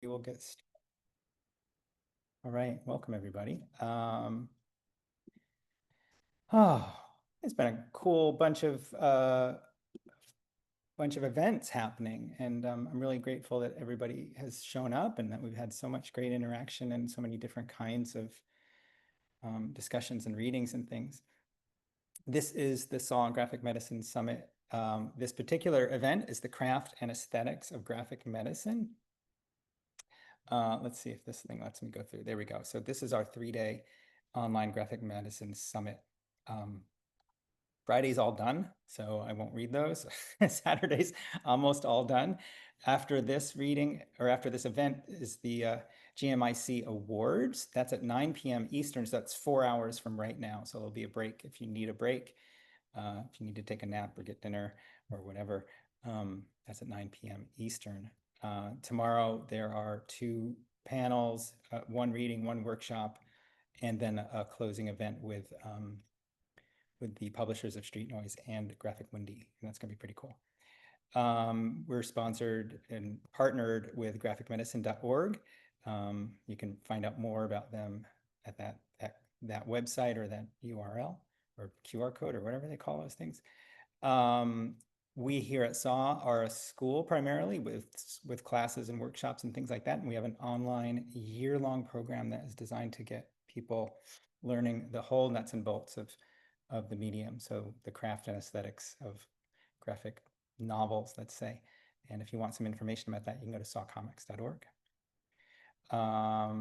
We'll get started. All right, welcome everybody. It's been a cool bunch of events happening, and I'm really grateful that everybody has shown up and that we've had so much great interaction and so many different kinds of discussions and readings and things. This is the Saw Graphic Medicine Summit. This particular event is the Craft and Aesthetics of Graphic Medicine. Let's see if this thing lets me go through. There we go. So this is our 3-day online graphic medicine summit. Friday's all done, so I won't read those. Saturday's almost all done. After this reading, or after this event, is the GMIC Awards. That's at 9 p.m. Eastern, so that's 4 hours from right now. So there'll be a break if you need a break, if you need to take a nap or get dinner or whatever. That's at 9 p.m. Eastern. Tomorrow there are 2 panels, 1 reading, 1 workshop, and then a closing event with the publishers of Streetnoise and Graphic Windy, and that's going to be pretty cool. We're sponsored and partnered with graphicmedicine.org. You can find out more about them at that website or that URL or QR code or whatever they call those things. We here at SAW are a school primarily with classes and workshops and things like that. And we have an online year-long program that is designed to get people learning the whole nuts and bolts of the medium. So the craft and aesthetics of graphic novels, let's say. And if you want some information about that, you can go to sawcomics.org.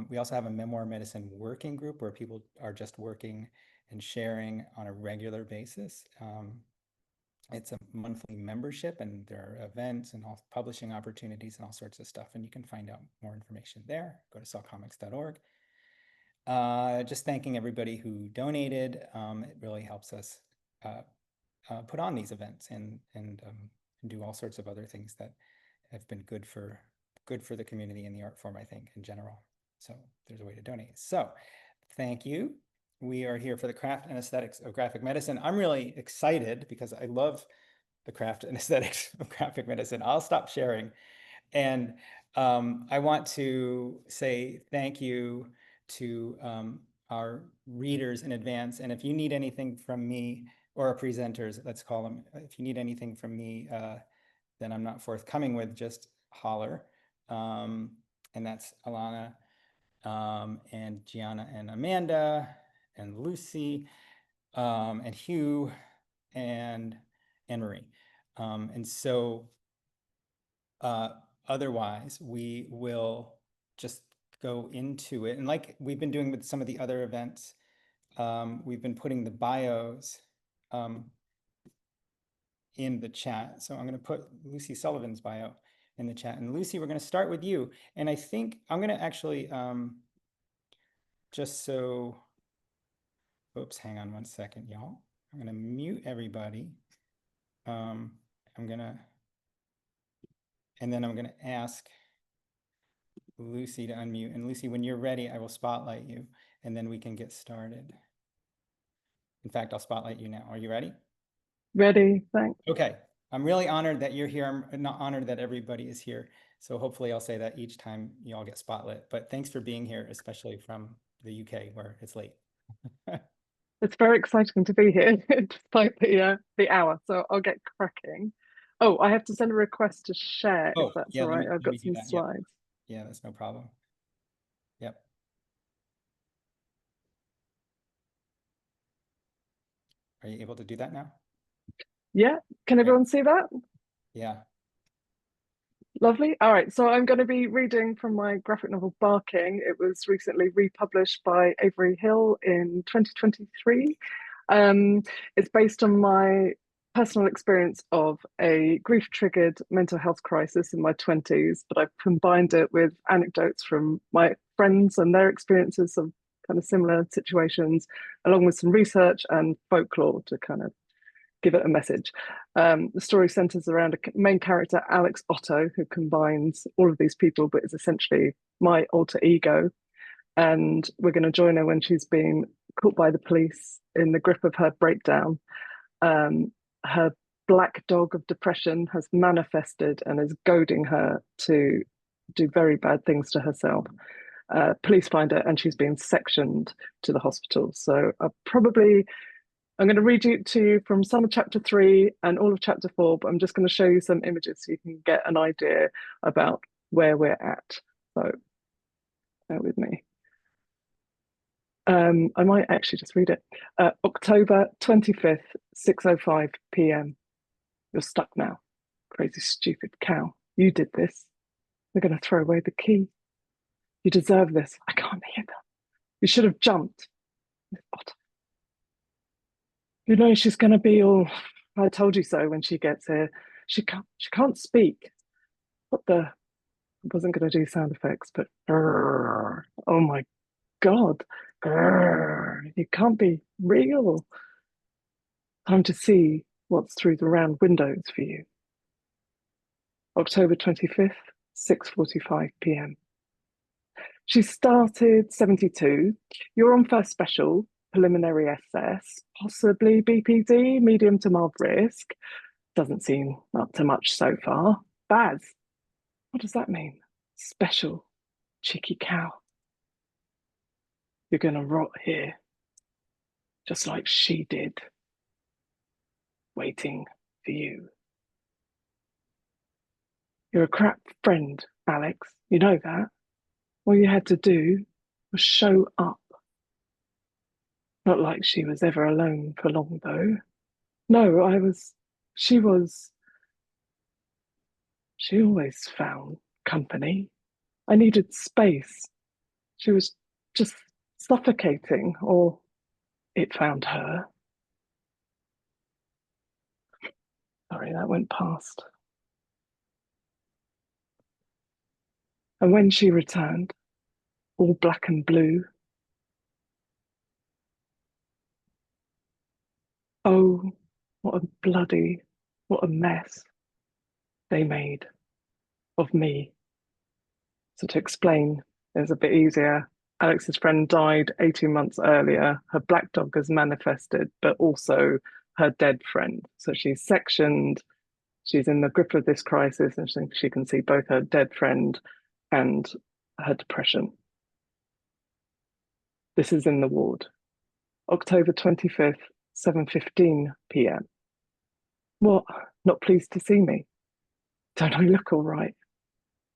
We also have a memoir medicine working group where people are just working and sharing on a regular basis. It's a monthly membership, and there are events and all publishing opportunities and all sorts of stuff. And you can find out more information there. Go to sawcomics.org. Just thanking everybody who donated. It really helps us put on these events and do all sorts of other things that have been good for the community and the art form, I think, in general. So there's a way to donate. So thank you. We are here for the Craft and Aesthetics of Graphic Medicine. I'm really excited because I love the craft and aesthetics of graphic medicine. I'll stop sharing. And I want to say thank you to our readers in advance. And if you need anything from me, or our presenters, let's call them, if you need anything from me, then I'm not forthcoming with, just holler. And that's Alanah and Gianna and Amanda and Lucy and Hugh and Annemarie. And so otherwise, we will just go into it. And like we've been doing with some of the other events, we've been putting the bios in the chat. So I'm going to put Lucy Sullivan's bio in the chat. And Lucy, we're going to start with you. And I think I'm going to actually, just so, oops, hang on one second, y'all. I'm going to mute everybody. And then I'm going to ask Lucy to unmute. And Lucy, when you're ready, I will spotlight you, and then we can get started. In fact, I'll spotlight you now. Are you ready? Ready, thanks. Okay. I'm really honored that you're here. I'm not honored that everybody is here. So hopefully I'll say that each time you all get spotlit. But thanks for being here, especially from the UK where it's late. It's very exciting to be here despite the hour. So I'll get cracking. Oh, I have to send a request to share if that's yeah, all right. I've got some slides. Yeah, that's no problem. Yep. Are you able to do that now? Yeah, can everyone see that? Yeah. Lovely. All right, so I'm going to be reading from my graphic novel Barking. It was recently republished by Avery Hill in 2023. It's based on my personal experience of a grief-triggered mental health crisis in my 20s, but I've combined it with anecdotes from my friends and their experiences of kind of similar situations, along with some research and folklore to kind of give it a message. The story centers around a main character, Alex Otto, who combines all of these people, but is essentially my alter ego. And we're going to join her when she's been caught by the police in the grip of her breakdown. Her black dog of depression has manifested and is goading her to do very bad things to herself. Police find her and she's been sectioned to the hospital. So I'm going to read to you from some of chapter 3 and all of chapter 4, but I'm just going to show you some images so you can get an idea about where we're at. So bear with me. I might actually just read it. October 25th, 6:05 p.m. You're stuck now. Crazy, stupid cow. You did this. They're going to throw away the key. You deserve this. I can't hear them. You should have jumped. You know she's going to be all, I told you so when she gets here. She can't speak. What the, I wasn't going to do sound effects, but oh my God. You can't be real. Time to see what's through the round windows for you. October 25th, 6:45 p.m. She started 72. You're on first special, preliminary SS, possibly BPD, medium to mild risk. Doesn't seem up to much so far. Baz, what does that mean? Special, cheeky cow. You're going to rot here, just like she did, waiting for you. You're a crap friend, Alex. You know that. All you had to do was show up. Not like she was ever alone for long, though. No, she always found company. I needed space. She was just suffocating, or it found her. Sorry, that went past. And when she returned, all black and blue, oh, what a mess they made of me. So to explain, it's a bit easier. Alex's friend died 18 months earlier. Her black dog has manifested, but also her dead friend. So she's sectioned. She's in the grip of this crisis, and she can see both her dead friend and her depression. This is in the ward. October 25th, 7:15 p.m. What? Not pleased to see me? Don't I look all right?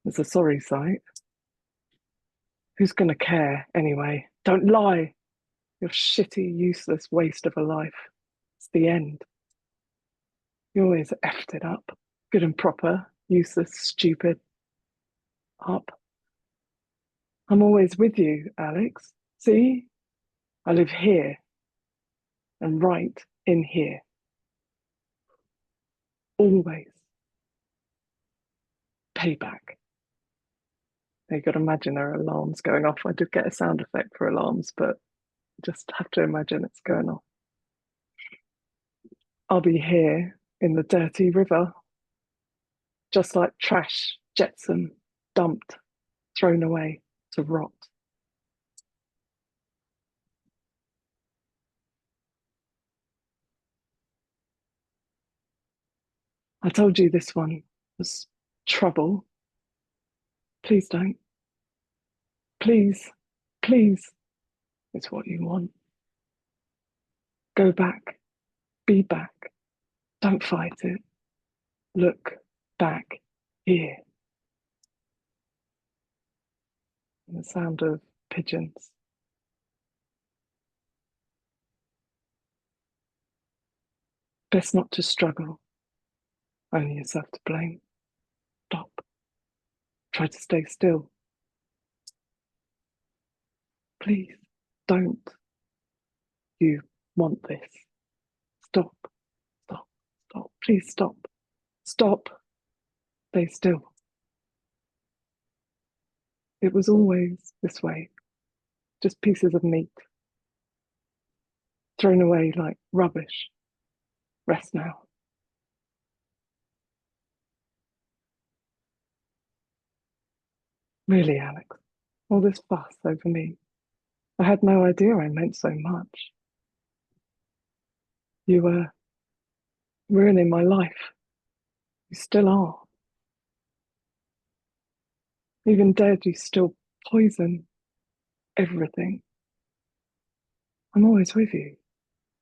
It's a sorry sight. Who's going to care anyway? Don't lie. Your shitty, useless waste of a life. It's the end. You always effed it up. Good and proper, useless, stupid. Up. I'm always with you, Alex. See? I live here. And right in here. Always. Payback. You got to imagine there are alarms going off. I did get a sound effect for alarms, but just have to imagine it's going off. I'll be here in the dirty river, just like trash, jetsam, dumped, thrown away to rot. I told you this one was trouble. Please don't. Please, please, it's what you want. Go back, be back. Don't fight it. Look back here. And the sound of pigeons. Best not to struggle. Only yourself to blame. Stop. Try to stay still. Please, don't. You want this. Stop. Stop. Stop. Please stop. Stop. Stay still. It was always this way. Just pieces of meat. Thrown away like rubbish. Rest now. Really, Alex, all this fuss over me. I had no idea I meant so much. You were ruining my life. You still are. Even dead, you still poison everything. I'm always with you.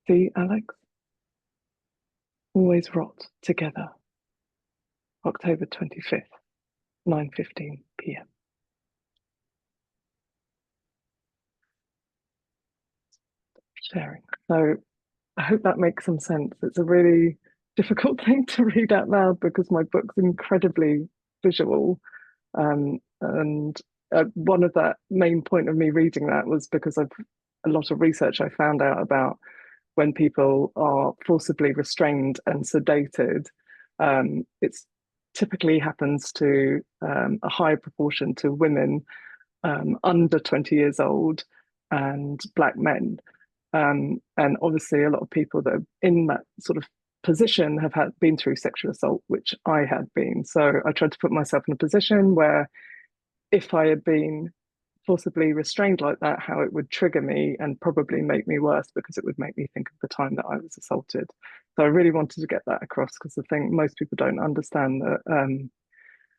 See, Alex? Always rot together. October 25th, 9:15 p.m. Sharing. So I hope that makes some sense. It's a really difficult thing to read out loud because my book's incredibly visual. And one of that main point of me reading that was because of a lot of research I found out about when people are forcibly restrained and sedated. It's typically happens to a high proportion to women under 20 years old and Black men. And obviously, a lot of people that are in that sort of position have been through sexual assault, which I had been. So I tried to put myself in a position where if I had been forcibly restrained like that, how it would trigger me and probably make me worse because it would make me think of the time that I was assaulted. So I really wanted to get that across because I think most people don't understand that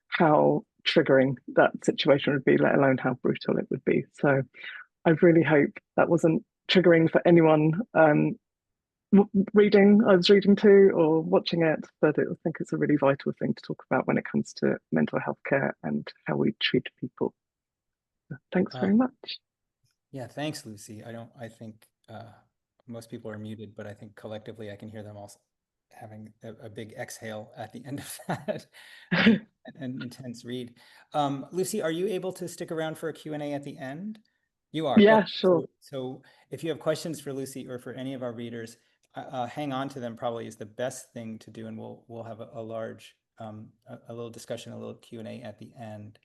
how triggering that situation would be, let alone how brutal it would be. So I really hope that wasn't triggering for anyone reading I was reading to or watching it, but I think it's a really vital thing to talk about when it comes to mental health care and how we treat people. Thanks very much. Yeah, thanks, Lucy. I think most people are muted, but I think collectively I can hear them all having a big exhale at the end of that. An intense read. Lucy, are you able to stick around for a Q&A at the end? You are. Yeah, Okay. sure. So if you have questions for Lucy or for any of our readers, hang on to them probably is the best thing to do, and we'll have a large a little discussion, a little Q&A at the end.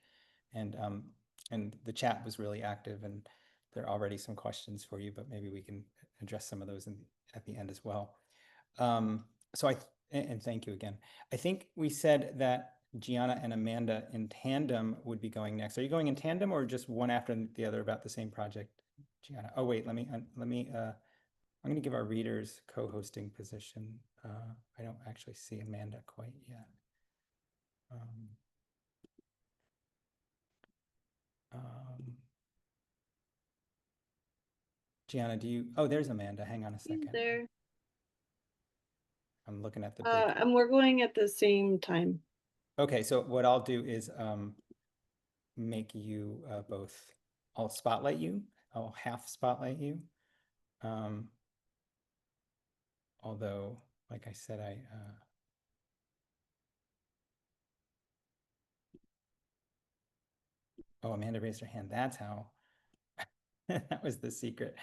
And the chat was really active, and there are already some questions for you, but maybe we can address some of those at the end as well. And thank you again. I think we said that Gianna and Amanda in tandem would be going next. Are you going in tandem or just one after the other about the same project, Gianna? Oh wait, I'm going to give our readers co-hosting position. I don't actually see Amanda quite yet. Gianna, oh, there's Amanda. Hang on a second. There. I'm looking at the big. And we're going at the same time. Okay, so what I'll do is make you both. I'll spotlight you. I'll half spotlight you. Although, like I said, oh, Amanda raised her hand. That's how. That was the secret.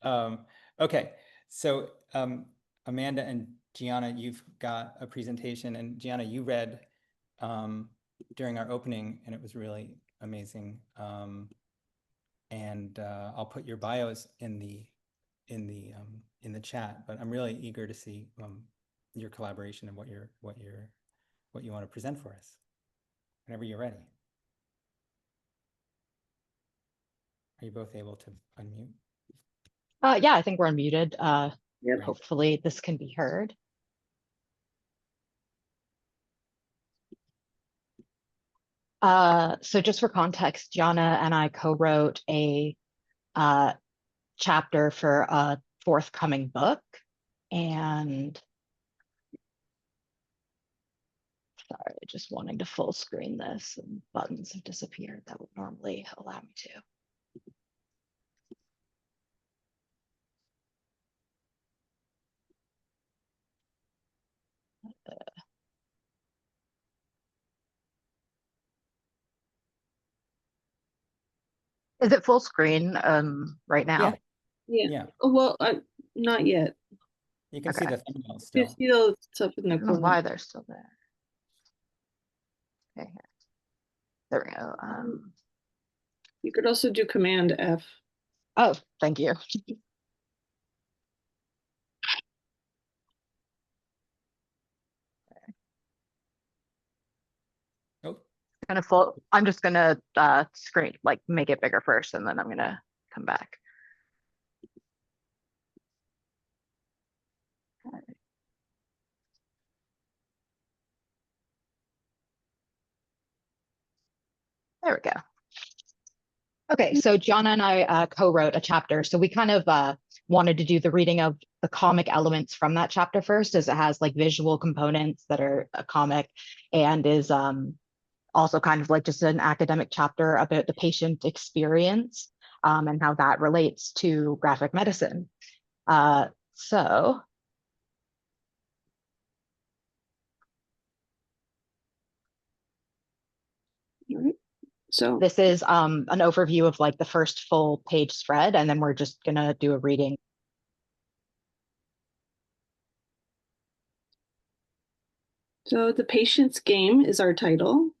Okay, so Amanda and Gianna, you've got a presentation, and Gianna, you read during our opening, and it was really amazing. And I'll put your bios in the chat, but I'm really eager to see your collaboration and what you want to present for us. Whenever you're ready. Are you both able to unmute? Yeah, I think we're unmuted. Yep. Hopefully this can be heard. So just for context, Gianna and I co-wrote a chapter for a forthcoming book. And sorry, just wanting to full screen this, and buttons have disappeared that would normally allow me to. Is it full screen right now? Yeah. Well, not yet. You can see the thumbnail You still. see those stuff in the I don't know corner. why they're still there. Okay, here. There we go. You could also do Command F. Oh, thank you. Oh, Kind of full. I'm just gonna screen, like, make it bigger first, and then I'm gonna come back. There we go. Okay, so Gianna and I co-wrote a chapter. So we kind of wanted to do the reading of the comic elements from that chapter first, as it has like visual components that are a comic, and is also kind of like just an academic chapter about the patient experience and how that relates to graphic medicine. So So this is an overview of like the first full page spread, and then we're just gonna do a reading. So The Patient's Game is our title.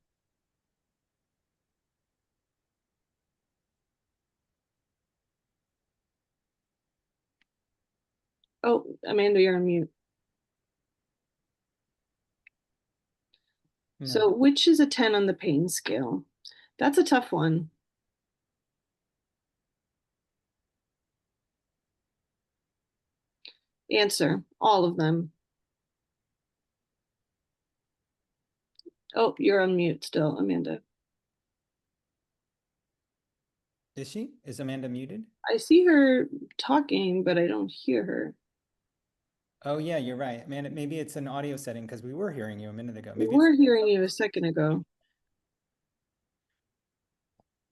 Oh, Amanda, you're on mute. No. So which is a 10 on the pain scale? That's a tough one. Answer, all of them. Oh, you're on mute still, Amanda. Is she? Is Amanda muted? I see her talking, but I don't hear her. Oh yeah, you're right. Amanda, maybe it's an audio setting because we were hearing you a minute ago. We Maybe were hearing you a second ago.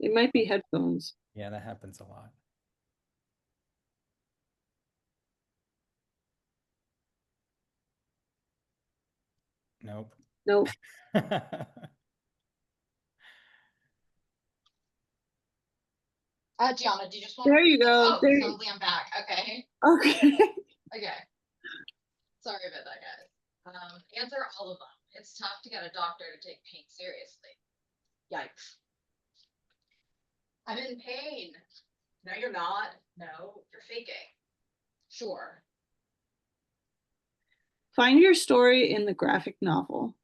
It might be headphones. yeah, that happens a lot. Nope. Nope. Gianna, do you just want There you go. Oh, There you... suddenly I'm back. Okay. Okay. Okay. Sorry about that, guys. Answer all of them. It's tough to get a doctor to take pain seriously. Yikes. I'm in pain. No, you're not. No, you're faking. Sure. Find your story in the graphic novel.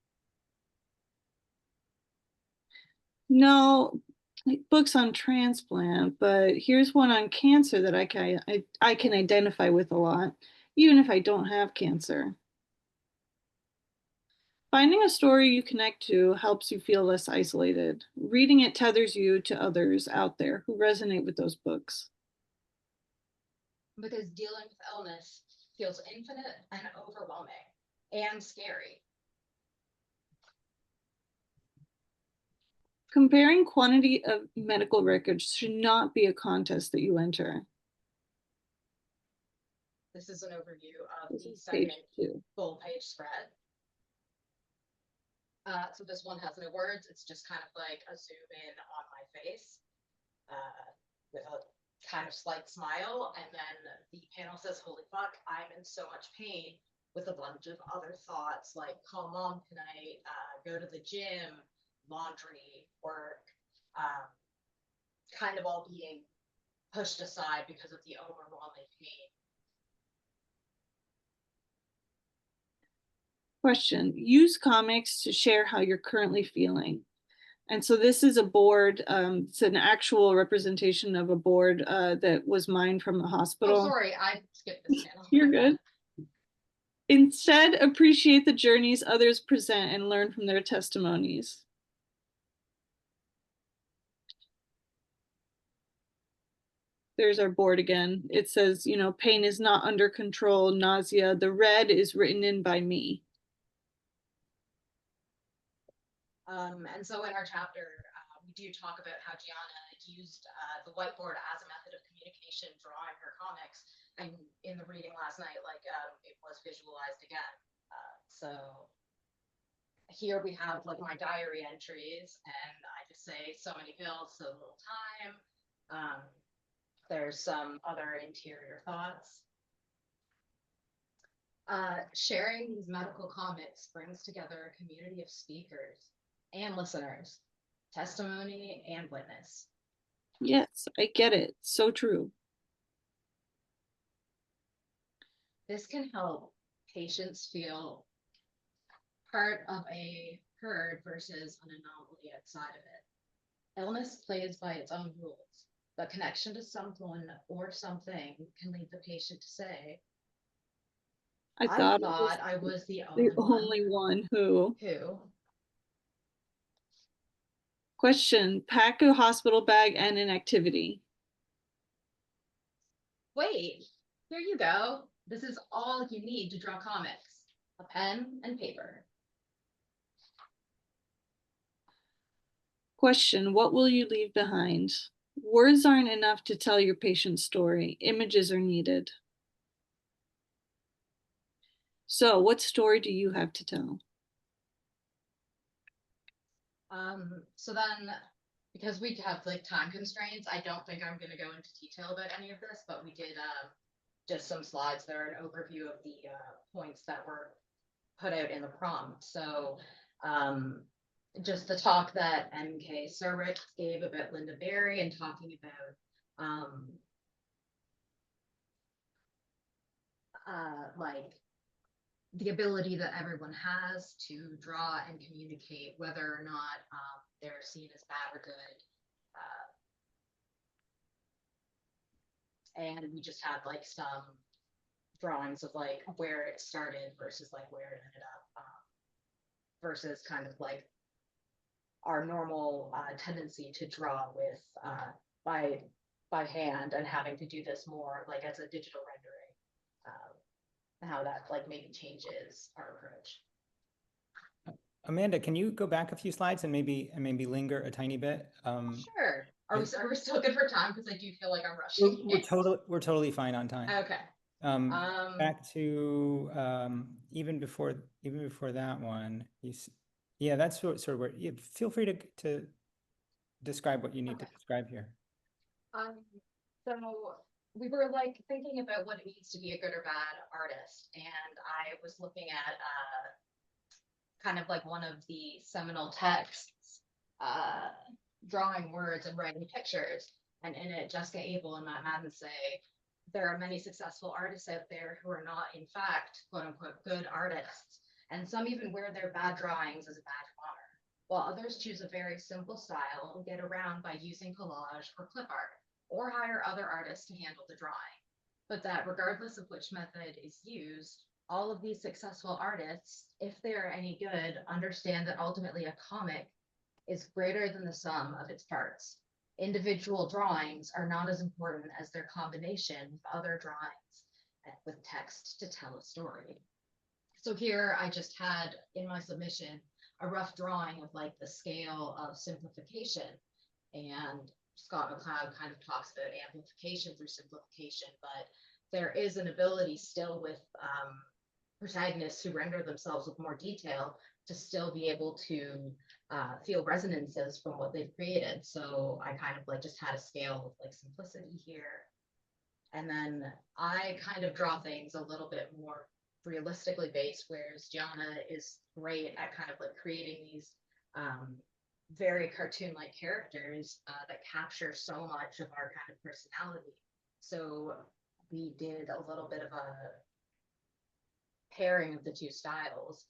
No, like books on transplant, but here's one on cancer that I can identify with a lot, even if I don't have cancer. Finding a story you connect to helps you feel less isolated. Reading it tethers you to others out there who resonate with those books. Because dealing with illness feels infinite and overwhelming and scary. Comparing quantity of medical records should not be a contest that you enter. This is an overview of This the is page second 2. full page spread. So this one has no words. It's just kind of like a zoom in on my face with a kind of slight smile. And then the panel says, holy fuck, I'm in so much pain, with a bunch of other thoughts like, call mom tonight, go to the gym, laundry, work, kind of all being pushed aside because of the overwhelming pain. Question, use comics to share how you're currently feeling. And so this is a board, it's an actual representation of a board that was mined from the hospital. Oh, sorry, I skipped this panel. You're good. Instead, appreciate the journeys others present and learn from their testimonies. There's our board again. It says, you know, pain is not under control, nausea. The red is written in by me. And so in our chapter, we do talk about how Gianna used the whiteboard as a method of communication, drawing her comics. And in the reading last night, like it was visualized again. So here we have like my diary entries, and I just say so many bills, so little time. There's some other interior thoughts. Sharing these medical comics brings together a community of speakers and listeners, testimony and witness. Yes, I get it. So true. This can help patients feel part of a herd versus an anomaly outside of it. Illness plays by its own rules, but connection to someone or something can lead the patient to say, I thought I was the only one who. Question, pack a hospital bag and an activity. Wait, here you go. This is all you need to draw comics. A pen and paper. Question, what will you leave behind? Words aren't enough to tell your patient's story. Images are needed. So what story do you have to tell? So then, because we have like time constraints, I don't think I'm going to go into detail about any of this, but we did just some slides that are an overview of the points that were put out in the prompt. So just the talk that MK Surrick gave about Linda Berry and talking about like the ability that everyone has to draw and communicate, whether or not they're seen as bad or good. And we just had like some drawings of like where it started versus like where it ended up, versus kind of like our normal tendency to draw with by hand and having to do this more like as a digital rendering. How that like maybe changes our approach. Amanda, can you go back a few slides and maybe linger a tiny bit? Sure. Are we still good for time? Because I do feel like I'm rushing. We're totally fine on time. Okay. Back to even before that one. Yeah, that's sort of where. Yeah, feel free to describe what you need to describe here. So we were like thinking about what it means to be a good or bad artist, and I was looking at kind of like one of the seminal texts, drawing words and writing pictures, and in it Jessica Abel and Matt Madden say there are many successful artists out there who are not in fact quote unquote good artists, and some even wear their bad drawings as a badge of honor, while others choose a very simple style and get around by using collage or clip art, or hire other artists to handle the drawing. But that regardless of which method is used, all of these successful artists, if they are any good, understand that ultimately a comic is greater than the sum of its parts. Individual drawings are not as important as their combination with other drawings with text to tell a story. So here I just had in my submission a rough drawing of like the scale of simplification, and Scott McCloud kind of talks about amplification through simplification, but there is an ability still with protagonists who render themselves with more detail to still be able to feel resonances from what they've created. So I kind of like just had a scale of like simplicity here. And then I kind of draw things a little bit more realistically based, whereas Gianna is great at kind of like creating these very cartoon-like characters that capture so much of our kind of personality. So we did a little bit of a pairing of the two styles,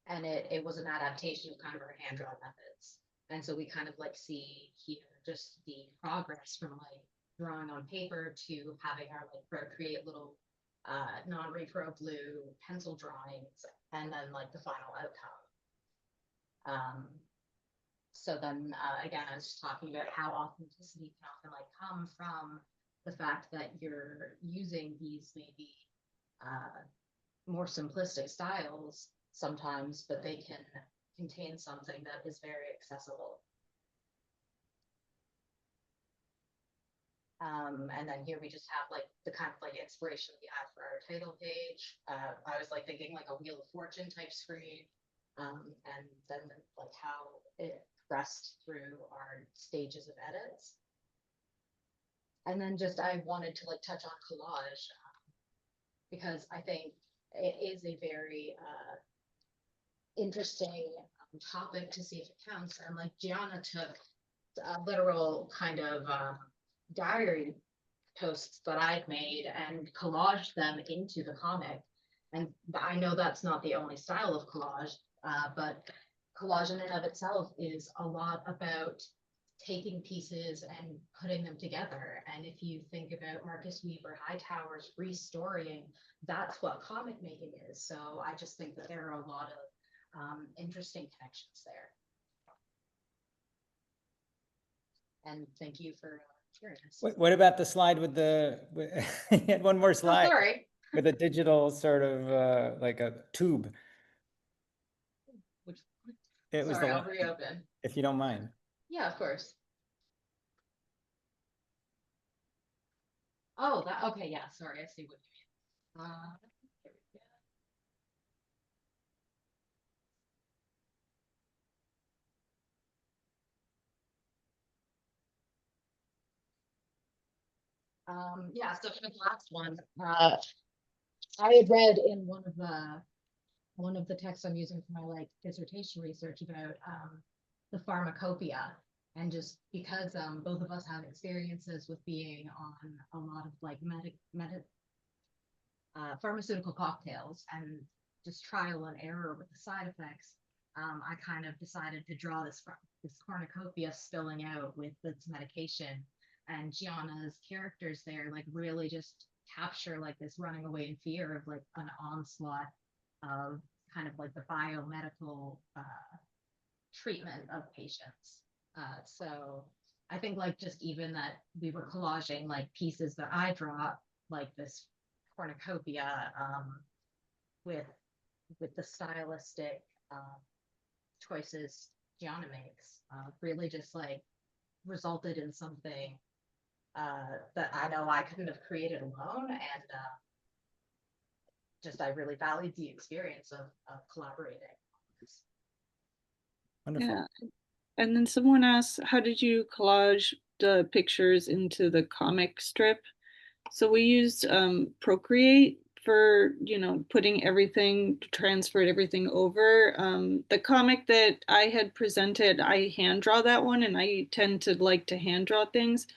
and it was an adaptation of kind of our hand-drawn methods. And so we kind of like see here just the progress from like drawing on paper to having our like create little non-repro blue pencil drawings, and then like the final outcome. So then again, I was just talking about how authenticity can often like come from the fact that you're using these maybe more simplistic styles sometimes, but they can contain something that is very accessible. And then here we just have like the kind of like inspiration we had for our title page. I was like thinking like a Wheel of Fortune type screen. And then like how it progressed through our stages of edits. And then just I wanted to like touch on collage because I think it is a very interesting topic to see if it counts. And like Gianna took a literal kind of diary posts that I'd made and collaged them into the comic. And I know that's not the only style of collage. But collage in and of itself is a lot about taking pieces and putting them together. And if you think about Marcus Weaver Hightower's restorying, that's what comic making is. So I just think that there are a lot of interesting connections there. And thank you for sharing this. What about the slide with the, you had one more Oh, slide sorry. with a digital sort of like a tube. Which, It was sorry, the I'll last, reopen. if you don't mind. Yeah, of course. Oh, that, okay, yeah, sorry, I see what you mean. Here we go. Yeah, so for the last one, I had read in one of the texts I'm using for my like dissertation research about the pharmacopoeia, and just because both of us have experiences with being on a lot of like pharmaceutical cocktails and just trial and error with the side effects, I kind of decided to draw this cornucopia spilling out with this medication, and Gianna's characters there like really just capture like this running away in fear of like an onslaught of kind of like the biomedical treatment of patients. So I think like just even that we were collaging like pieces that I draw, like this cornucopia with the stylistic choices Gianna makes, really just like resulted in something that I know I couldn't have created alone, and just I really valued the experience of collaborating. Wonderful. Yeah. And then someone asked, how did you collage the pictures into the comic strip? So we used Procreate for, you know, putting everything, transferred everything over. The comic that I had presented, I hand draw that one, and I tend to like to hand draw things.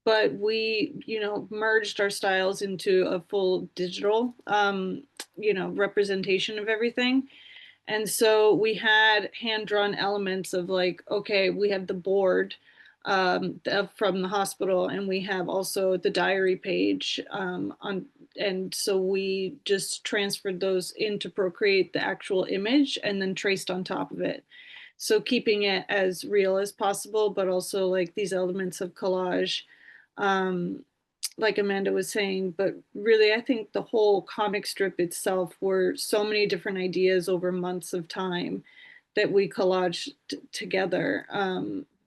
But we, you know, merged our styles into a full digital, you know, representation of everything. And so we had hand-drawn elements of like, okay, we have the board from the hospital, and we have also the diary page and so we just transferred those into Procreate, the actual image, and then traced on top of it. So keeping it as real as possible, but also like these elements of collage, like Amanda was saying. But really, I think the whole comic strip itself were so many different ideas over months of time that we collaged together,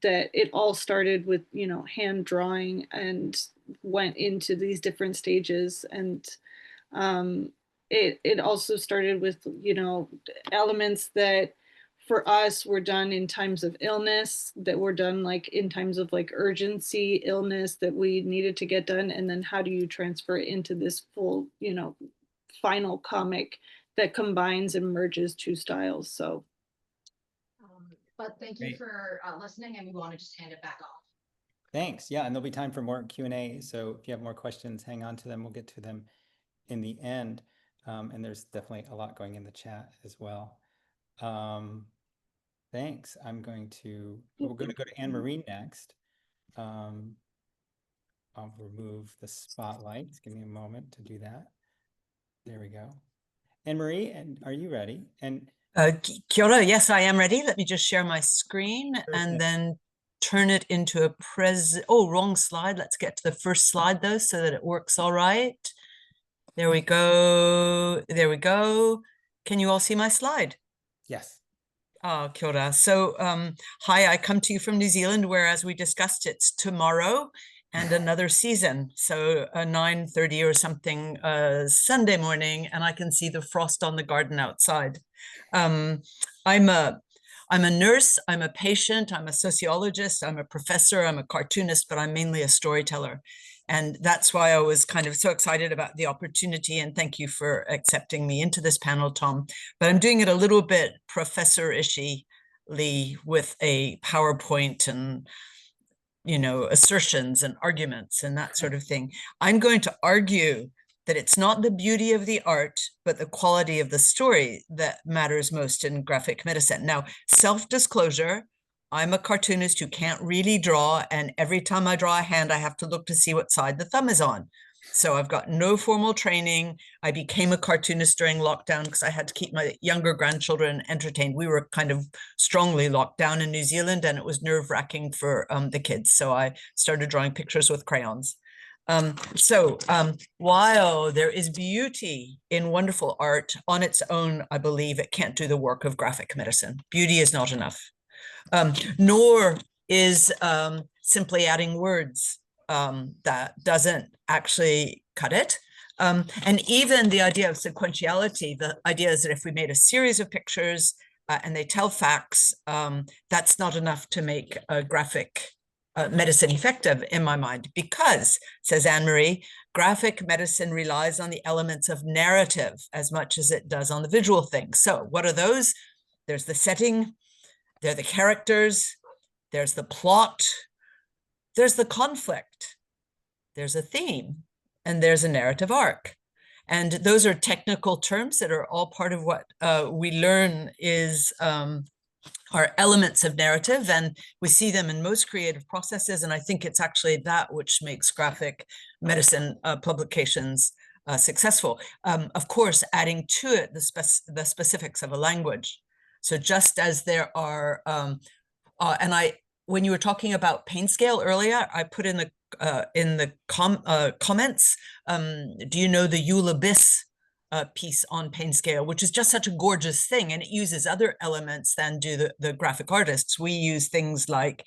that it all started with, you know, hand drawing and went into these different stages. And it also started with, you know, elements that for us were done in times of illness, that were done like in times of like urgency, illness that we needed to get done. And then how do you transfer it into this full, you know, final comic that combines and merges two styles? So. But thank you for listening, and we want to just hand it back off. Thanks. Yeah, and there'll be time for more Q&A. So if you have more questions, hang on to them. We'll get to them in the end. And there's definitely a lot going in the chat as well. Thanks. We're going to go to Annemarie next. I'll remove the spotlights. Give me a moment to do that. There we go. Annemarie, and are you ready? And Kia ora, yes, I am ready. Let me just share my screen and then turn it into a wrong slide. Let's get to the first slide though, so that it works all right. There we go. There we go. Can you all see my slide? yes. Oh, kia ora. So, hi, I come to you from New Zealand, where, as we discussed, it's tomorrow and another season. So, 9:30 or something Sunday morning, and I can see the frost on the garden outside. I'm a nurse, I'm a patient, I'm a sociologist, I'm a professor, I'm a cartoonist, but I'm mainly a storyteller. And that's why I was kind of so excited about the opportunity, and thank you for accepting me into this panel, Tom. But I'm doing it a little bit professor-ishly with a PowerPoint and, you know, assertions and arguments and that sort of thing. I'm going to argue that it's not the beauty of the art, but the quality of the story that matters most in graphic medicine. Now, self-disclosure, I'm a cartoonist who can't really draw, and every time I draw a hand, I have to look to see what side the thumb is on. So I've got no formal training. I became a cartoonist during lockdown because I had to keep my younger grandchildren entertained. We were kind of strongly locked down in New Zealand, and it was nerve-wracking for the kids. So I started drawing pictures with crayons. While there is beauty in wonderful art on its own, I believe it can't do the work of graphic medicine. Beauty is not enough, nor is simply adding words. That doesn't actually cut it. And even the idea of sequentiality, the idea is that if we made a series of pictures and they tell facts, that's not enough to make a graphic medicine effective in my mind, because, says Annemarie, graphic medicine relies on the elements of narrative as much as it does on the visual things. So what are those? There's the setting, there are the characters, there's the plot, there's the conflict, there's a theme, and there's a narrative arc. And those are technical terms that are all part of what we learn is are elements of narrative, and we see them in most creative processes. And I think it's actually that which makes graphic medicine publications successful. Of course, adding to it the specifics of a language. So just as there are, when you were talking about pain scale earlier, I put in the comments, do you know the utilise piece on pain scale, which is just such a gorgeous thing, and it uses other elements than do the graphic artists. We use things like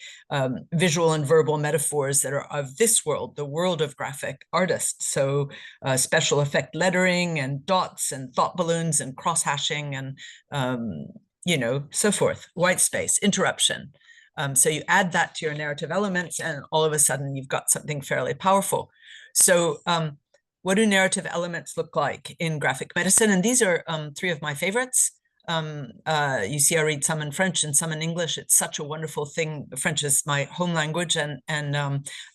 visual and verbal metaphors that are of this world, the world of graphic artists. So special effect lettering and dots and thought balloons and cross hashing and you know, so forth, white space, interruption. So you add that to your narrative elements, and all of a sudden you've got something fairly powerful. So what do narrative elements look like in graphic medicine? And these are three of my favorites. You see, I read some in French and some in English. It's such a wonderful thing. French is my home language. And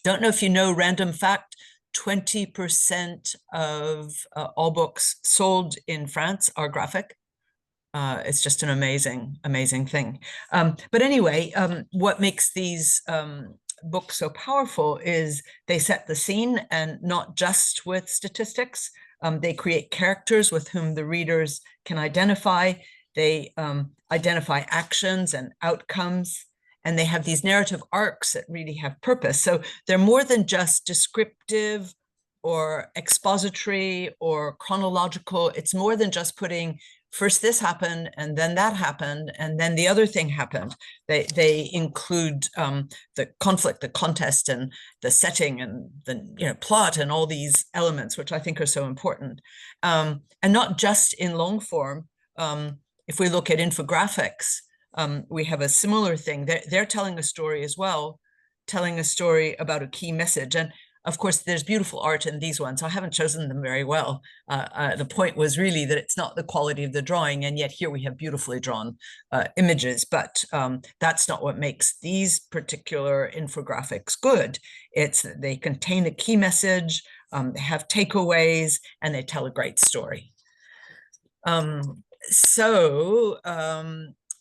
don't know if you know, random fact, 20% of all books sold in France are graphic. It's just an amazing, amazing thing. But anyway, what makes these books so powerful is they set the scene, and not just with statistics. They create characters with whom the readers can identify. They identify actions and outcomes, and they have these narrative arcs that really have purpose. So they're more than just descriptive or expository or chronological. It's more than just putting first this happened, and then that happened, and then the other thing happened. They include the conflict, the contest, and the setting, and the plot, and all these elements, which I think are so important. And not just in long form. If we look at infographics, we have a similar thing. They're telling a story as well, telling a story about a key message. And of course, there's beautiful art in these ones. I haven't chosen them very well. The point was really that it's not the quality of the drawing, and yet here we have beautifully drawn images, but that's not what makes these particular infographics good. It's that they contain a key message, they have takeaways, and they tell a great story.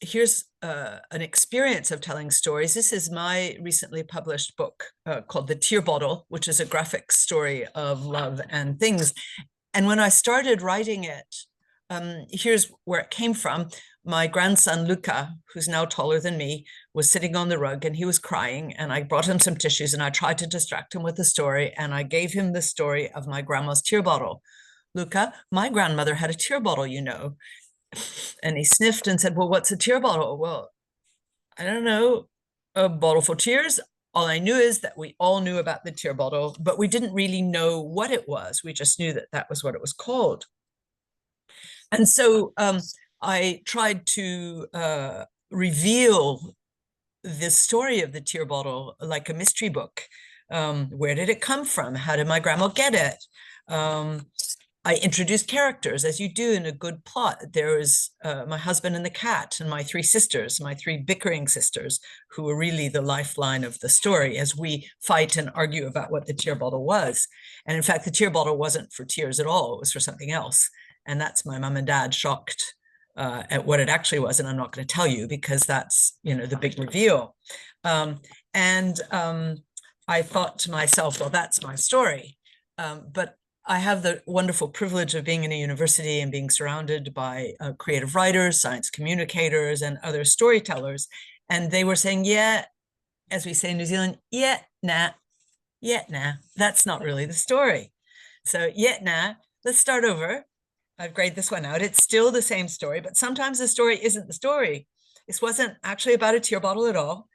Here's an experience of telling stories. This is my recently published book called The Tear Bottle, which is a graphic story of love and things. And when I started writing it, here's where it came from. My grandson, Luca, who's now taller than me, was sitting on the rug and he was crying, and I brought him some tissues and I tried to distract him with the story, and I gave him the story of my grandma's tear bottle. Luca, my grandmother had a tear bottle, you know. And he sniffed and said, well, what's a tear bottle? Well, I don't know, a bottle for tears. All I knew is that we all knew about the tear bottle, but we didn't really know what it was. We just knew that that was what it was called. And so I tried to reveal the story of the tear bottle like a mystery book. Where did it come from? How did my grandma get it? I introduced characters, as you do in a good plot. There was my husband and the cat, and my three sisters, my three bickering sisters, who were really the lifeline of the story as we fight and argue about what the tear bottle was. And in fact, the tear bottle wasn't for tears at all. It was for something else. And that's my mom and dad shocked at what it actually was. And I'm not going to tell you because that's, the big reveal. I thought to myself, well, that's my story. but I have the wonderful privilege of being in a university and being surrounded by creative writers, science communicators, and other storytellers. And they were saying, yeah, as we say in New Zealand, yeah, nah, that's not really the story. So yeah, nah, let's start over. I've grayed this one out. It's still the same story, but sometimes the story isn't the story. This wasn't actually about a tear bottle at all.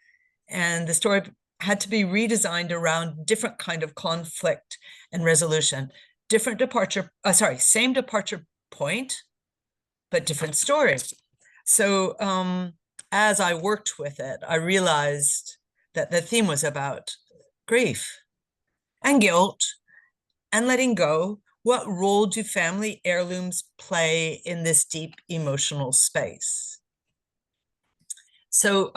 And the story had to be redesigned around different kind of conflict and resolution. Different departure, same departure point, but different story. So as I worked with it, I realized that the theme was about grief and guilt and letting go. What role do family heirlooms play in this deep emotional space? So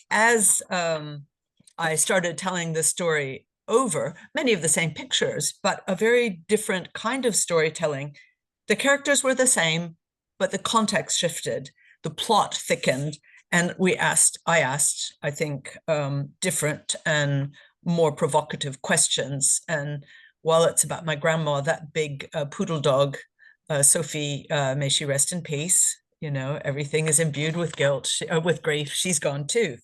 as I started telling the story over, many of the same pictures, but a very different kind of storytelling. The characters were the same, but the context shifted, the plot thickened, and I asked, I think, different and more provocative questions. And while it's about my grandma, that big poodle dog, Sophie, may she rest in peace. You know, everything is imbued with guilt, with grief. She's gone too.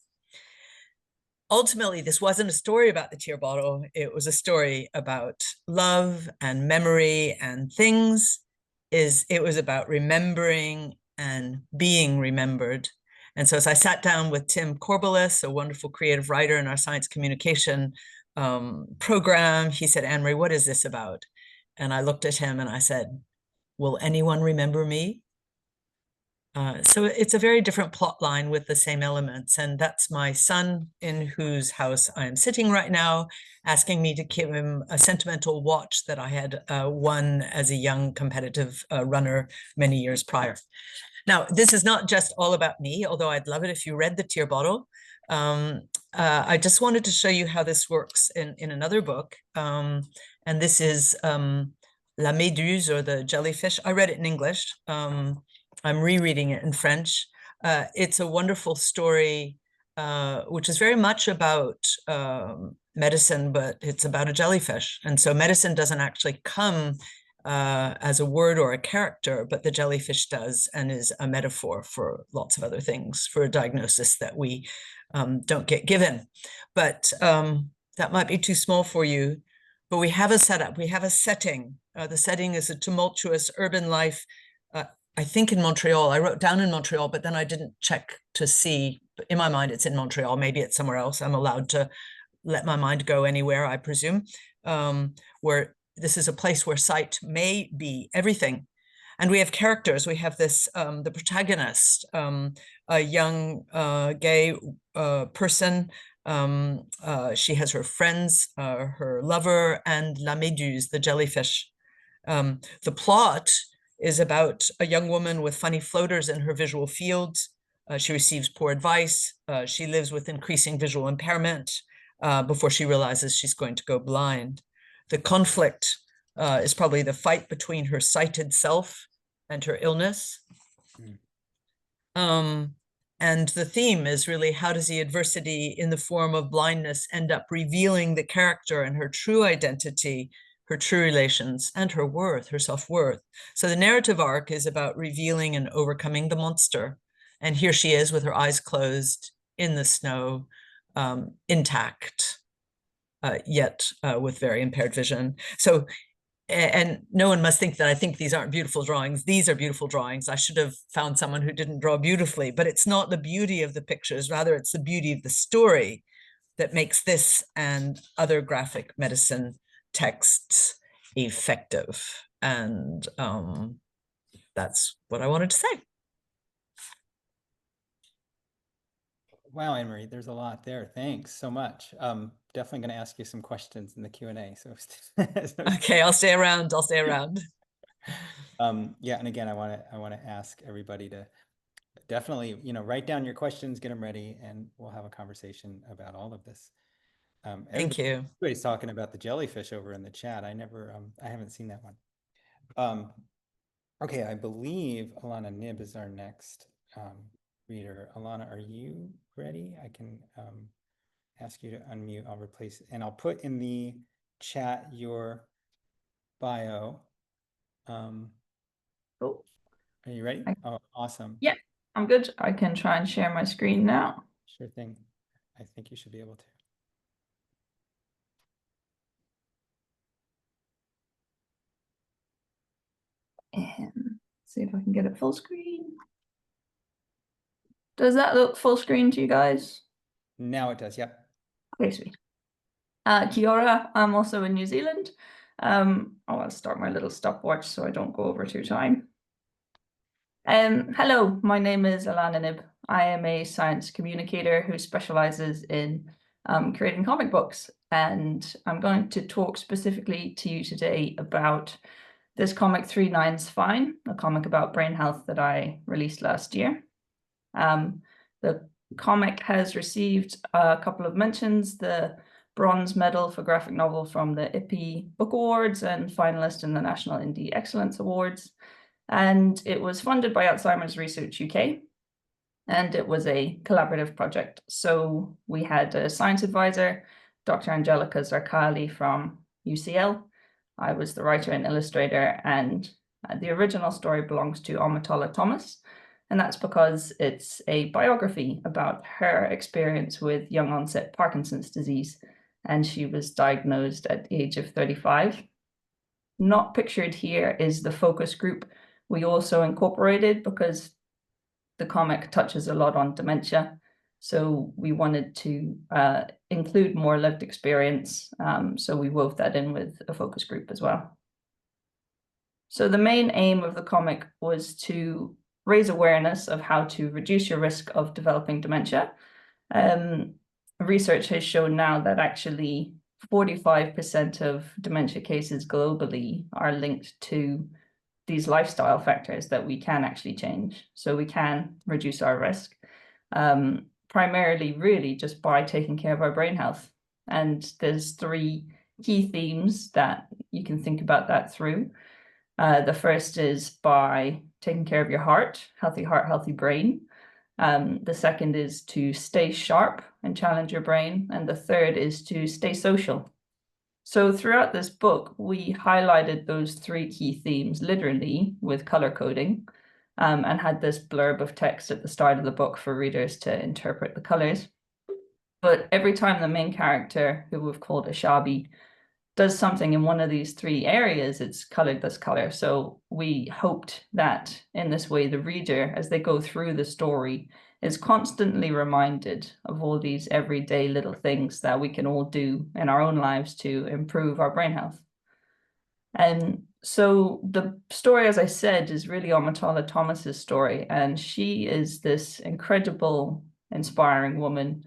Ultimately, this wasn't a story about the tear bottle. It was a story about love and memory and things. It was about remembering and being remembered. And so as I sat down with Tim Corbelis, a wonderful creative writer in our science communication program, he said, Annemarie, what is this about? And I looked at him and I said, will anyone remember me? So it's a very different plot line with the same elements. And that's my son, in whose house I am sitting right now, asking me to give him a sentimental watch that I had won as a young competitive runner many years prior. Now, this is not just all about me, although I'd love it if you read The Tear Bottle. I just wanted to show you how this works in another book. And this is La Méduse, or the jellyfish. I read it in English. I'm rereading it in French. It's a wonderful story, which is very much about medicine, but it's about a jellyfish. And so medicine doesn't actually come as a word or a character, but the jellyfish does, and is a metaphor for lots of other things, for a diagnosis that we don't get given. But that might be too small for you. But we have a setup, we have a setting. The setting is a tumultuous urban life, I think in Montreal. I wrote down in Montreal, but then I didn't check to see. In my mind, it's in Montreal. Maybe it's somewhere else. I'm allowed to let my mind go anywhere, I presume, where this is a place where sight may be everything. And we have characters. We have this, the protagonist, a young gay person. She has her friends, her lover, and La Méduse, the jellyfish. The plot is about a young woman with funny floaters in her visual fields. She receives poor advice. She lives with increasing visual impairment before she realizes she's going to go blind. The conflict is probably the fight between her sighted self and her illness. And the theme is really, how does the adversity in the form of blindness end up revealing the character and her true identity, her true relations, and her worth, her self-worth. So the narrative arc is about revealing and overcoming the monster. And here she is with her eyes closed in the snow, intact, yet with very impaired vision. So, and no one must think that I think these aren't beautiful drawings. These are beautiful drawings. I should have found someone who didn't draw beautifully, but it's not the beauty of the pictures, rather it's the beauty of the story that makes this and other graphic medicine texts effective. And that's what I wanted to say. Wow, Annemarie, there's a lot there. Thanks so much. Definitely going to ask you some questions in the Q&A. So, okay, I'll stay around. I'll stay around. Yeah, and again, I want to ask everybody to definitely, write down your questions, get them ready, and we'll have a conversation about all of this. Thank you. Everybody's talking about the jellyfish over in the chat. I haven't seen that one. Okay, I believe Alanah Knibb is our next reader. Alanah, are you ready? I can ask you to unmute. I'll replace, and I'll put in the chat your bio. Cool. Are you ready? Oh, awesome. Yeah, I'm good. I can try and share my screen now. Sure thing. I think you should be able to. See if I can get it full screen. Does that look full screen to you guys? Now it does, yep. Okay, sweet. Kia ora, I'm also in New Zealand. I'll start my little stopwatch so I don't go over to time. Hello, my name is Alanah Knibb. I am a science communicator who specialises in creating comic books, and I'm going to talk specifically to you today about this comic 3 Nines Fine, a comic about brain health that I released last year. The comic has received a couple of mentions, the bronze medal for graphic novel from the IPPY Book Awards and finalist in the National Indie Excellence Awards. And it was funded by Alzheimer's Research UK, and it was a collaborative project. So we had a science advisor, Dr. Angelica Zarkali from UCL. I was the writer and illustrator, and the original story belongs to Amatola Thomas, and that's because it's a biography about her experience with young onset Parkinson's disease, and she was diagnosed at the age of 35. Not pictured here is the focus group we also incorporated because the comic touches a lot on dementia. So we wanted to include more lived experience. So we wove that in with a focus group as well. So the main aim of the comic was to raise awareness of how to reduce your risk of developing dementia. Research has shown now that actually 45% of dementia cases globally are linked to these lifestyle factors that we can actually change. So we can reduce our risk, primarily really just by taking care of our brain health. And there's 3 key themes that you can think about that through. The first is by taking care of your heart, healthy brain. The second is to stay sharp and challenge your brain. And the third is to stay social. So throughout this book, we highlighted those 3 key themes literally with color coding, and had this blurb of text at the start of the book for readers to interpret the colors. But every time the main character, who we've called Ashabi, does something in one of these 3 areas, it's colored this color. So we hoped that in this way, the reader, as they go through the story, is constantly reminded of all these everyday little things that we can all do in our own lives to improve our brain health. And so the story, as I said, is really Amatola Thomas's story. And she is this incredible, inspiring woman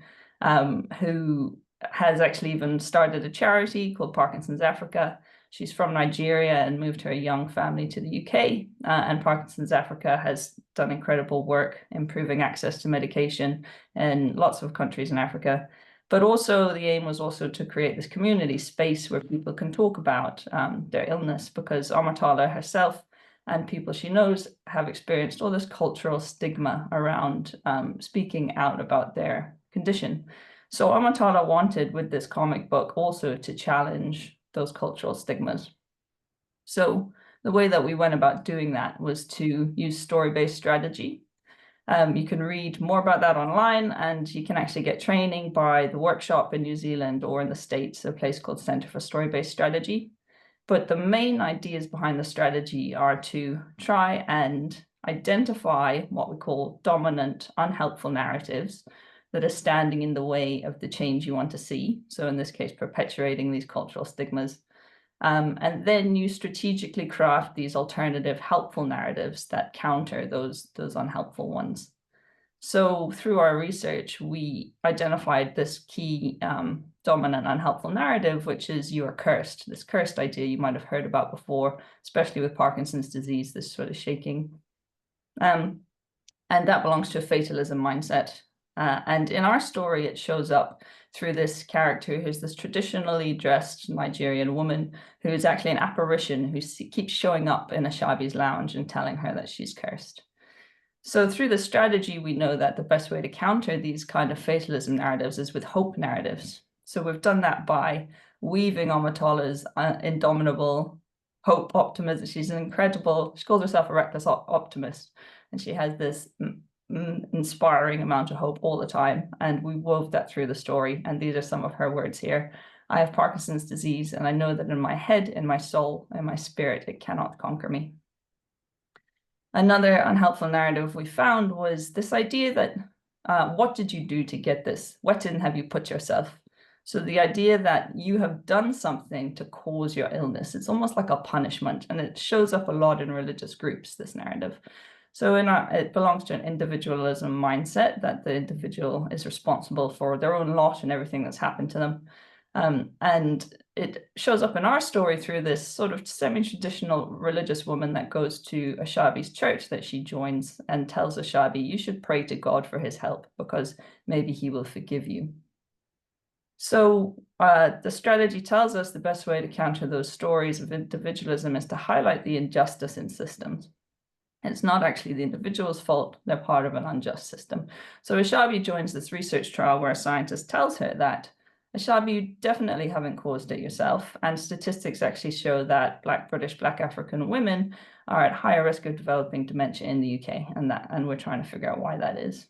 who has actually even started a charity called Parkinson's Africa. She's from Nigeria and moved her young family to the UK. And Parkinson's Africa has done incredible work improving access to medication in lots of countries in Africa. But also the aim was also to create this community space where people can talk about their illness, because Amatola herself and people she knows have experienced all this cultural stigma around speaking out about their condition. So Amatola wanted with this comic book also to challenge those cultural stigmas. So the way that we went about doing that was to use story-based strategy. You can read more about that online, and you can actually get training by the workshop in New Zealand or in the States, a place called Center for Story-Based Strategy. But the main ideas behind the strategy are to try and identify what we call dominant, unhelpful narratives that are standing in the way of the change you want to see. So in this case, perpetuating these cultural stigmas. And then you strategically craft these alternative helpful narratives that counter those unhelpful ones. So through our research, we identified this key dominant unhelpful narrative, which is you are cursed. This cursed idea you might have heard about before, especially with Parkinson's disease, this sort of shaking. And that belongs to a fatalism mindset. And in our story, it shows up through this character who's this traditionally dressed Nigerian woman who is actually an apparition who keeps showing up in Ashabi's lounge and telling her that she's cursed. So through the strategy, we know that the best way to counter these kind of fatalism narratives is with hope narratives. So we've done that by weaving Amatola's indomitable hope, optimism. She's an incredible, she calls herself a reckless optimist, and she has this inspiring amount of hope all the time. And we wove that through the story. And these are some of her words here. I have Parkinson's disease, and I know that in my head, in my soul, in my spirit, it cannot conquer me. Another unhelpful narrative we found was this idea that what did you do to get this? Wherein have you put yourself? So the idea that you have done something to cause your illness, it's almost like a punishment, and it shows up a lot in religious groups, this narrative. So it belongs to an individualism mindset that the individual is responsible for their own lot and everything that's happened to them. And it shows up in our story through this sort of semi-traditional religious woman that goes to Ashabi's church that she joins and tells Ashabi, you should pray to God for his help because maybe he will forgive you. So the strategy tells us the best way to counter those stories of individualism is to highlight the injustice in systems. It's not actually the individual's fault, they're part of an unjust system. So Ashabi joins this research trial where a scientist tells her that, Ashabi, you definitely haven't caused it yourself, and statistics actually show that Black British, Black African women are at higher risk of developing dementia in the UK, and we're trying to figure out why that is.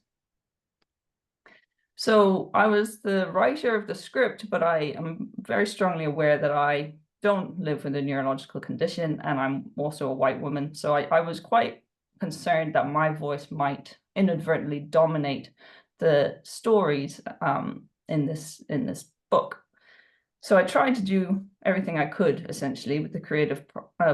So I was the writer of the script, but I am very strongly aware that I don't live with a neurological condition, and I'm also a white woman. So I was quite concerned that my voice might inadvertently dominate the stories in this book. So I tried to do everything I could, essentially, with the creative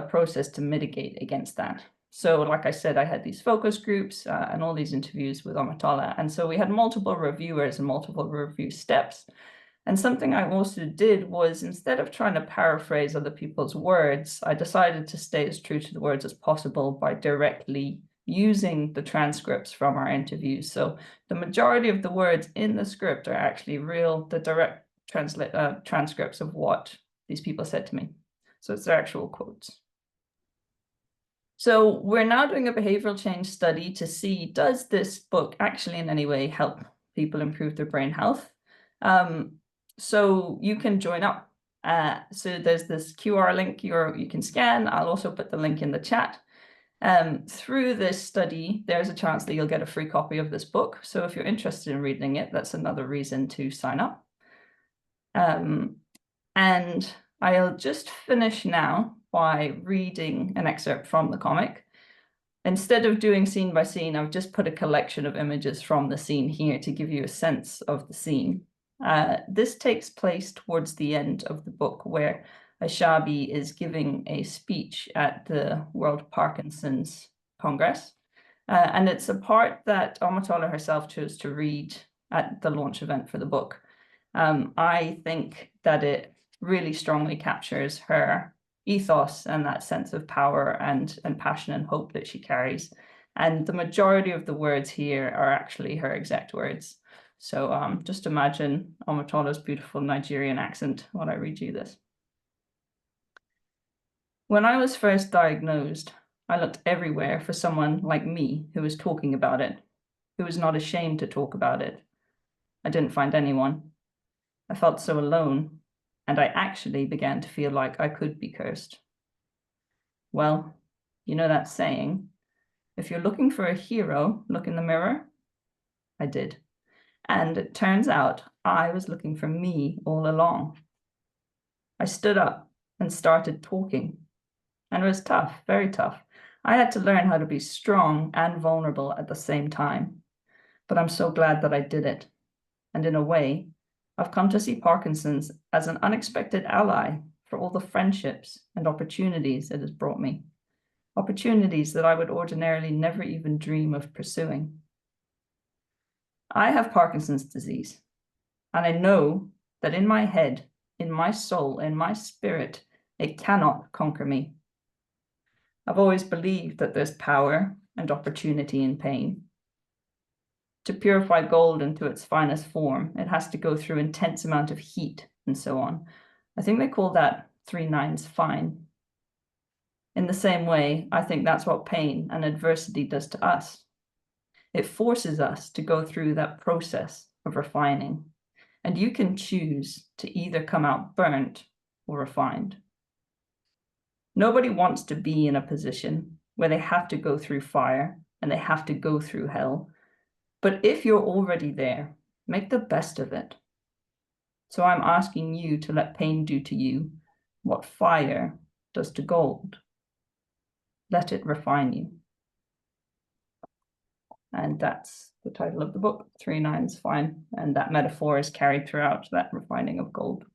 process to mitigate against that. So like I said, I had these focus groups and all these interviews with Omotola. And so we had multiple reviewers and multiple review steps. And something I also did was, instead of trying to paraphrase other people's words, I decided to stay as true to the words as possible by directly using the transcripts from our interviews. So the majority of the words in the script are actually the direct transcripts of what these people said to me. So it's their actual quotes. So we're now doing a behavioral change study to see, does this book actually in any way help people improve their brain health? So you can join up. So there's this QR link you can scan. I'll also put the link in the chat. Through this study, there's a chance that you'll get a free copy of this book. So if you're interested in reading it, that's another reason to sign up. And I'll just finish now by reading an excerpt from the comic. Instead of doing scene by scene, I've just put a collection of images from the scene here to give you a sense of the scene. This takes place towards the end of the book, where Ashabi is giving a speech at the World Parkinson's Congress. And it's a part that Omotola herself chose to read at the launch event for the book. I think that it really strongly captures her ethos and that sense of power and passion and hope that she carries. And the majority of the words here are actually her exact words. So just imagine Omotola's beautiful Nigerian accent when I read you this. When I was first diagnosed, I looked everywhere for someone like me who was talking about it, who was not ashamed to talk about it. I didn't find anyone. I felt so alone, and I actually began to feel like I could be cursed. Well, you know that saying, if you're looking for a hero, look in the mirror. I did. And it turns out I was looking for me all along. I stood up and started talking. And it was tough, very tough. I had to learn how to be strong and vulnerable at the same time. But I'm so glad that I did it. And in a way, I've come to see Parkinson's as an unexpected ally for all the friendships and opportunities it has brought me. Opportunities that I would ordinarily never even dream of pursuing. I have Parkinson's disease, and I know that in my head, in my soul, in my spirit, it cannot conquer me. I've always believed that there's power and opportunity in pain. To purify gold into its finest form, it has to go through intense amount of heat and so on. I think they call that 3 nines fine. In the same way, I think that's what pain and adversity does to us. It forces us to go through that process of refining. And you can choose to either come out burnt or refined. Nobody wants to be in a position where they have to go through fire and they have to go through hell. But if you're already there, make the best of it. So I'm asking you to let pain do to you what fire does to gold. Let it refine you. And that's the title of the book, 3 Nines Fine. And that metaphor is carried throughout, that refining of gold.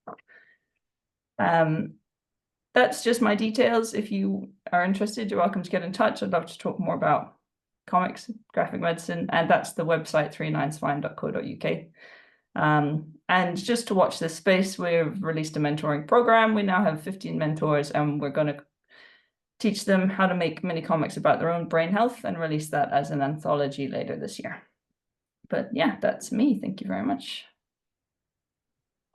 That's just my details. If you are interested, you're welcome to get in touch. I'd love to talk more about comics, graphic medicine, and that's the website 3ninesfine.co.uk. And just to watch this space, we've released a mentoring program. We now have 15 mentors, and we're going to teach them how to make mini comics about their own brain health and release that as an anthology later this year. But yeah, that's me. Thank you very much.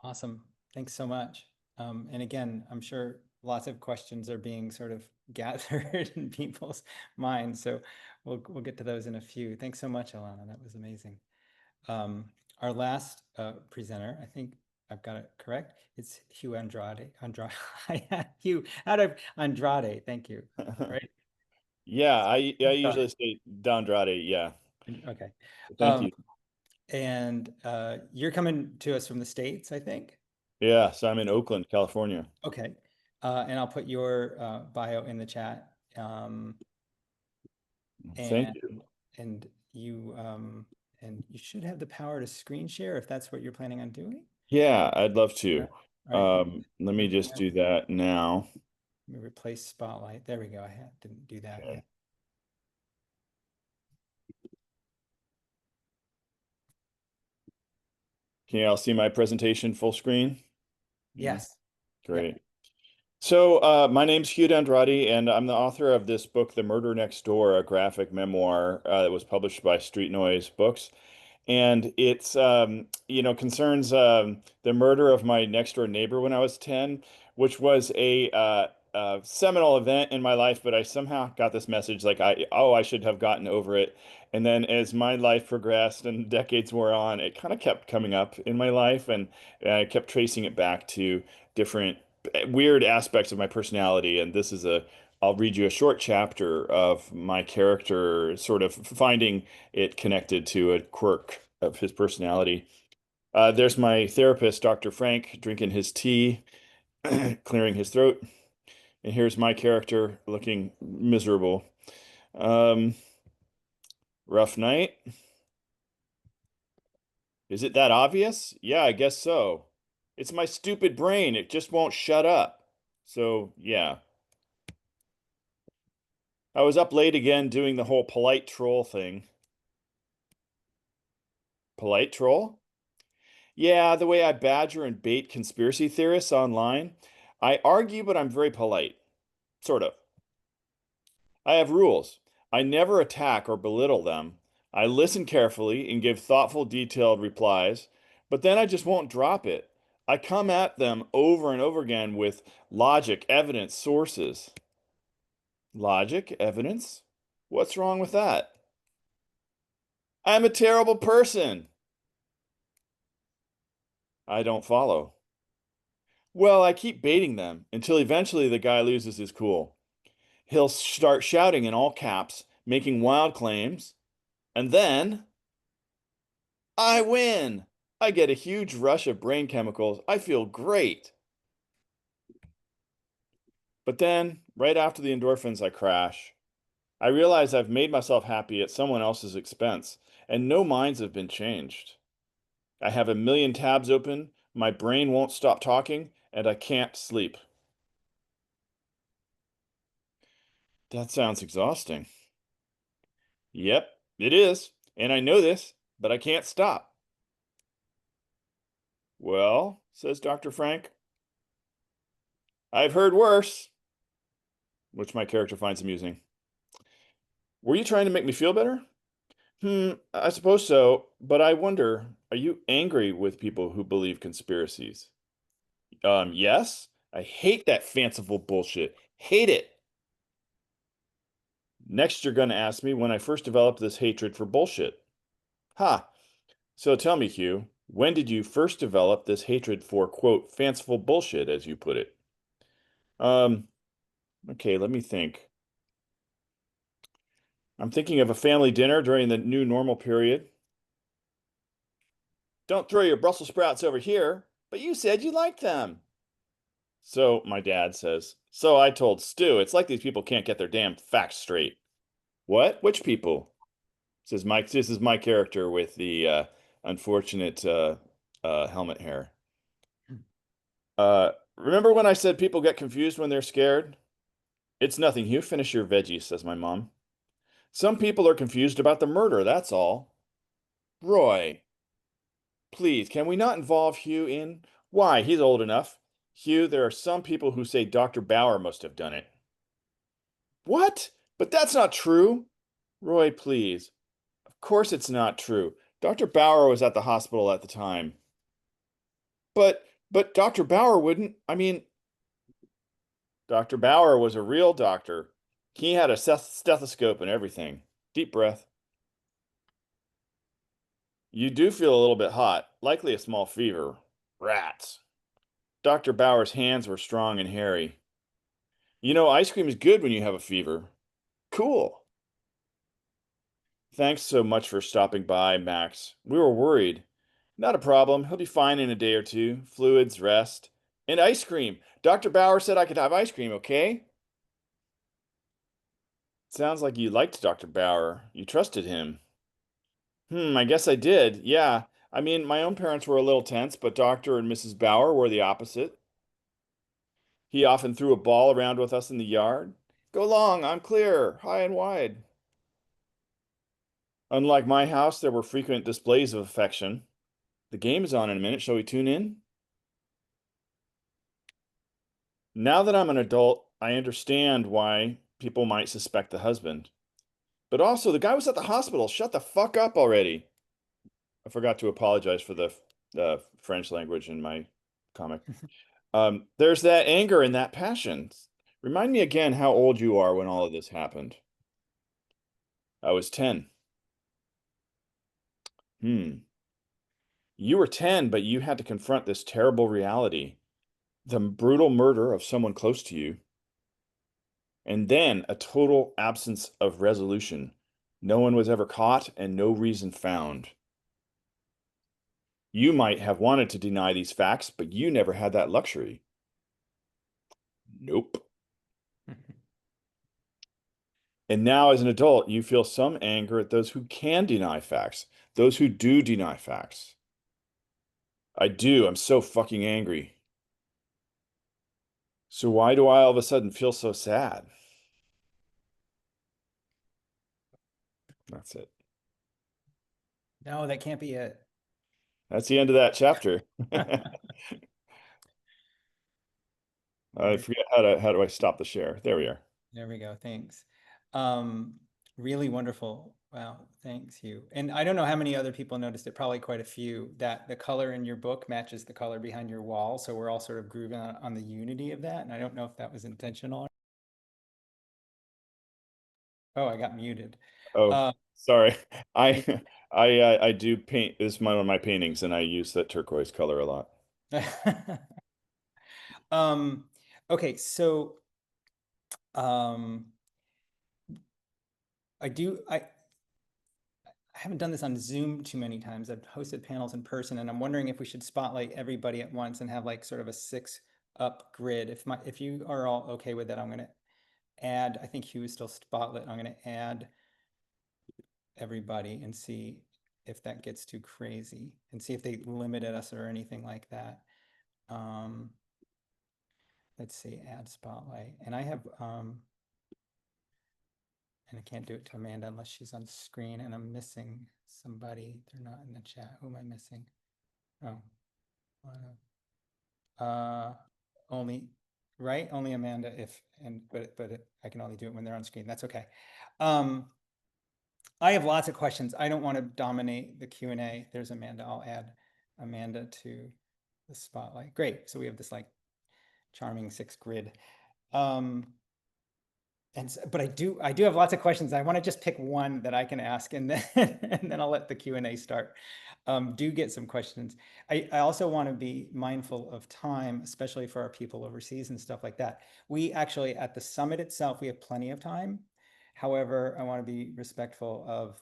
Awesome. Thanks so much. And again, I'm sure lots of questions are being sort of gathered in people's minds. So we'll get to those in a few. Thanks so much, Alanah. That was amazing. Our last presenter, I think I've got it correct. It's Hugh D'Andrade. Hugh D'Andrade. Thank you. Right. Yeah, I usually say D'Andrade. Yeah. Okay. Thank you. And you're coming to us from the States, I think. Yeah, so I'm in Oakland, California. Okay. And I'll put your bio in the chat. Thank you. And you should have the power to screen share if that's what you're planning on doing. Yeah, I'd love to. Right. Let me just do that now. Let me replace Spotlight. There we go. I didn't do that. Okay. Can you all see my presentation full screen? Yes. Great. Yep. So my name's Hugh D'Andrade, and I'm the author of this book, The Murder Next Door, a graphic memoir that was published by Streetnoise Books. And it's, concerns the murder of my next door neighbor when I was 10, which was a seminal event in my life, but I somehow got this message like, I should have gotten over it. And then as my life progressed and decades wore on, it kind of kept coming up in my life, and I kept tracing it back to different weird aspects of my personality. And this is I'll read you a short chapter of my character sort of finding it connected to a quirk of his personality. There's my therapist, Dr. Frank, drinking his tea, clearing his throat. And here's my character looking miserable. Rough night. Is it that obvious? Yeah, I guess so. It's my stupid brain. It just won't shut up. So, yeah. I was up late again doing the whole polite troll thing. Polite troll? Yeah, the way I badger and bait conspiracy theorists online. I argue, but I'm very polite. Sort of. I have rules. I never attack or belittle them. I listen carefully and give thoughtful, detailed replies, but then I just won't drop it. I come at them over and over again with logic, evidence, sources. Logic, evidence? What's wrong with that? I'm a terrible person. I don't follow. Well, I keep baiting them until eventually the guy loses his cool. He'll start shouting in all caps, making wild claims, and then I win. I get a huge rush of brain chemicals. I feel great. But then, right after the endorphins, I crash. I realize I've made myself happy at someone else's expense, and no minds have been changed. I have a million tabs open, my brain won't stop talking, and I can't sleep. That sounds exhausting. Yep, it is, and I know this, but I can't stop. Well, says Dr. Frank, I've heard worse, which my character finds amusing. Were you trying to make me feel better? I suppose so, but I wonder, are you angry with people who believe conspiracies? Yes. I hate that fanciful bullshit. Hate it. Next, you're going to ask me when I first developed this hatred for bullshit. Ha. So tell me, Hugh, when did you first develop this hatred for, quote, fanciful bullshit, as you put it? Okay, let me think. I'm thinking of a family dinner during the new normal period. Don't throw your Brussels sprouts over here, but you said you liked them. So my dad says, so I told Stu, it's like these people can't get their damn facts straight. What? Which people? Says Mike. This is my character with the unfortunate helmet hair. Remember when I said people get confused when they're scared? It's nothing, Hugh. Finish your veggies, says my mom. Some people are confused about the murder, that's all. Roy, please, can we not involve Hugh in? Why? He's old enough. Hugh, there are some people who say Dr. Bauer must have done it. What? But that's not true. Roy, please. Of course it's not true. Dr. Bauer was at the hospital at the time. But Dr. Bauer wouldn't. I mean, Dr. Bauer was a real doctor. He had a stethoscope and everything. Deep breath. You do feel a little bit hot, likely a small fever. Rats. Dr. Bauer's hands were strong and hairy. You know, ice cream is good when you have a fever. Cool. Thanks so much for stopping by, Max. We were worried. Not a problem. He'll be fine in a day or two. Fluids, rest, and ice cream. Dr. Bauer said I could have ice cream, okay? Sounds like you liked Dr. Bauer. You trusted him. I guess I did. Yeah. I mean, my own parents were a little tense, but Dr. and Mrs. Bauer were the opposite. He often threw a ball around with us in the yard. Go long, I'm clear, high and wide. Unlike my house, there were frequent displays of affection. The game is on in a minute. Shall we tune in? Now that I'm an adult, I understand why people might suspect the husband. But also, the guy was at the hospital. Shut the fuck up already. I forgot to apologize for the French language in my comic. There's that anger and that passion. Remind me again how old you are when all of this happened. I was 10. You were 10, but you had to confront this terrible reality. The brutal murder of someone close to you. And then a total absence of resolution. No one was ever caught and no reason found. You might have wanted to deny these facts, but you never had that luxury. Nope. And now, as an adult, you feel some anger at those who can deny facts, those who do deny facts. I do. I'm so fucking angry. So why do I all of a sudden feel so sad? That's it. No, that can't be it. That's the end of that chapter. I forget how do I stop the share? There we are. There we go. Thanks. Really wonderful. Wow. Thanks, Hugh. And I don't know how many other people noticed it, probably quite a few, that the color in your book matches the color behind your wall. So we're all sort of grooving on the unity of that. And I don't know if that was intentional. Oh, I got muted. Oh, sorry. I do paint. This is one of my paintings, and I use that turquoise color a lot. Okay, so I haven't done this on Zoom too many times. I've hosted panels in person, and I'm wondering if we should spotlight everybody at once and have like sort of a 6-up grid. If you are all okay with that, I'm going to add, I think Hugh is still spotlit. I'm going to add everybody and see if that gets too crazy and see if they limited us or anything like that. Let's see, add spotlight. And I have, and I can't do it to Amanda unless she's on screen, and I'm missing somebody. They're not in the chat. Who am I missing? Oh, only, right? Only Amanda but I can only do it when they're on screen. That's okay. I have lots of questions. I don't want to dominate the Q&A. There's Amanda. I'll add Amanda to the spotlight. Great. So we have this like charming 6 grid. but I do have lots of questions. I want to just pick one that I can ask, and then and then I'll let the Q&A start. Do get some questions. I also want to be mindful of time, especially for our people overseas and stuff like that. We actually, at the summit itself, we have plenty of time. However, I want to be respectful of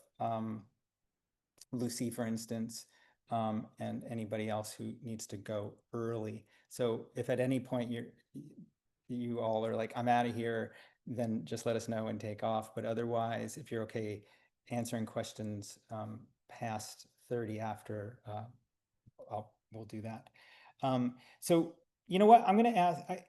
Lucy, for instance, and anybody else who needs to go early. So if at any point you all are like, I'm out of here, then just let us know and take off. But otherwise, if you're okay answering questions past 30 after, we'll do that. So you know what, I'm going to ask, I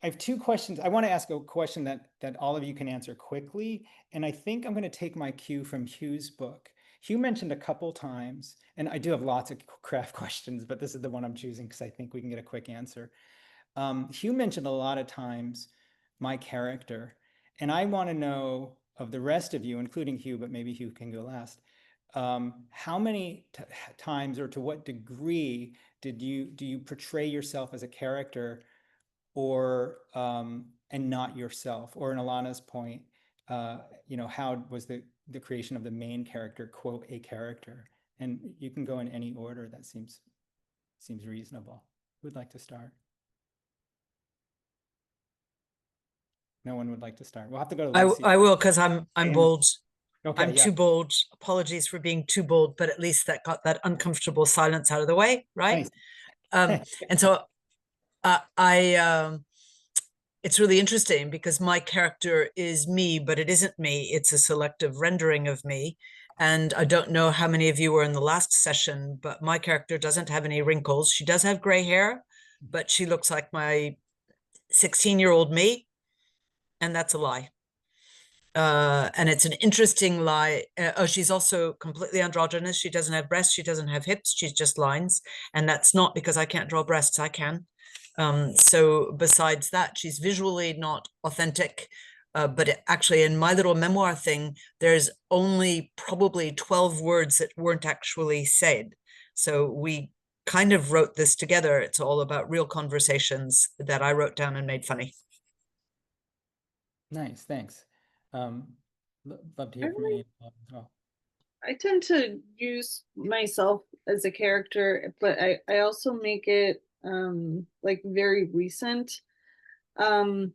have two questions. I want to ask a question that all of you can answer quickly. And I think I'm going to take my cue from Hugh's book. Hugh mentioned a couple times, and I do have lots of craft questions, but this is the one I'm choosing because I think we can get a quick answer. Hugh mentioned a lot of times my character, and I want to know of the rest of you, including Hugh, but maybe Hugh can go last. How many times or to what degree do you portray yourself as a character, or and not yourself? Or in Alanah's point, you know, how was the creation of the main character, quote, a character? And you can go in any order that seems reasonable. Who would like to start? No one would like to start. We'll have to go to Lucy. I will, because I'm bold. Okay, I'm too bold. Apologies for being too bold, but at least that got that uncomfortable silence out of the way, right? Nice. And so it's really interesting because my character is me, but it isn't me. It's a selective rendering of me. And I don't know how many of you were in the last session, but my character doesn't have any wrinkles. She does have gray hair, but she looks like my 16-year-old me. And that's a lie. And it's an interesting lie. Oh, she's also completely androgynous. She doesn't have breasts. She doesn't have hips. She's just lines. And that's not because I can't draw breasts. I can. So besides that, she's visually not authentic. But actually, in my little memoir thing, there's only probably 12 words that weren't actually said. So we kind of wrote this together. It's all about real conversations that I wrote down and made funny. Nice, thanks. Love to hear from you as well. I tend to use myself as a character, but I also make it like very recent. And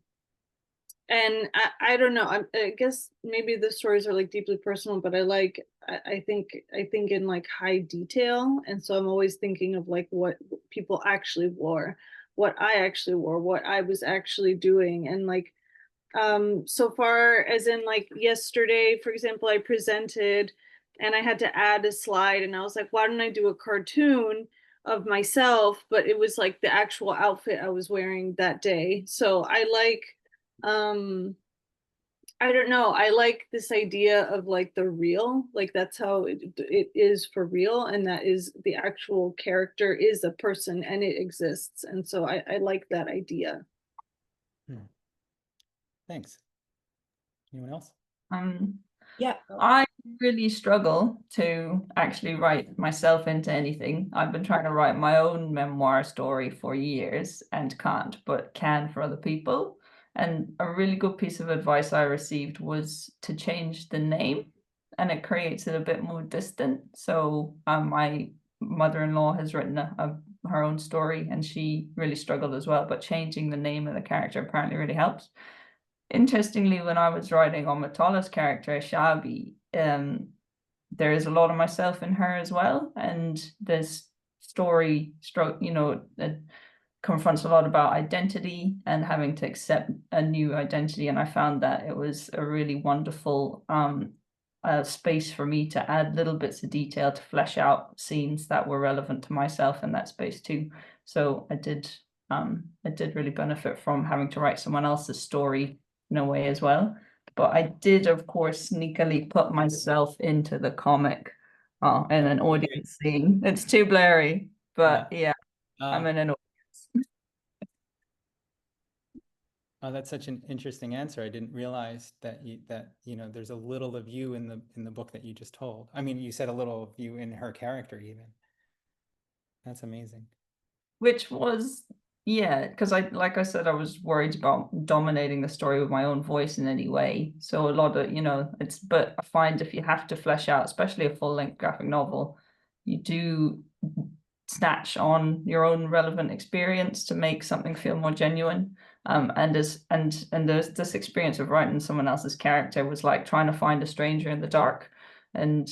I don't know, I guess maybe the stories are like deeply personal, but I think in like high detail. And so I'm always thinking of like what people actually wore, what I actually wore, what I was actually doing. And like, so far as in like yesterday, for example, I presented and I had to add a slide, and I was like, why don't I do a cartoon of myself? But it was like the actual outfit I was wearing that day. So I like, I don't know, I like this idea of like the real, like that's how it is for real, and that is the actual character is a person and it exists. And so I like that idea. Thanks. Anyone else? Yeah, I really struggle to actually write myself into anything. I've been trying to write my own memoir story for years and can't, but can for other people. And a really good piece of advice I received was to change the name, and it creates it a bit more distant. So my mother-in-law has written her own story, and she really struggled as well, but changing the name of the character apparently really helps. Interestingly, when I was writing on Matala's character, Shabby, there is a lot of myself in her as well. And this story, you know, it confronts a lot about identity and having to accept a new identity. And I found that it was a really wonderful space for me to add little bits of detail to flesh out scenes that were relevant to myself in that space too. So I did really benefit from having to write someone else's story in a way as well. But I did, of course, sneakily put myself into the comic in an audience scene. It's too blurry, but yeah, I'm in an audience. Oh, that's such an interesting answer. I didn't realize that you know there's a little of you in the book that you just told. I mean, you said a little of you in her character even. That's amazing. Which was, Yeah, because like I said, I was worried about dominating the story with my own voice in any way. So a lot of, but I find if you have to flesh out, especially a full-length graphic novel, you do snatch on your own relevant experience to make something feel more genuine. And there's this experience of writing someone else's character was like trying to find a stranger in the dark and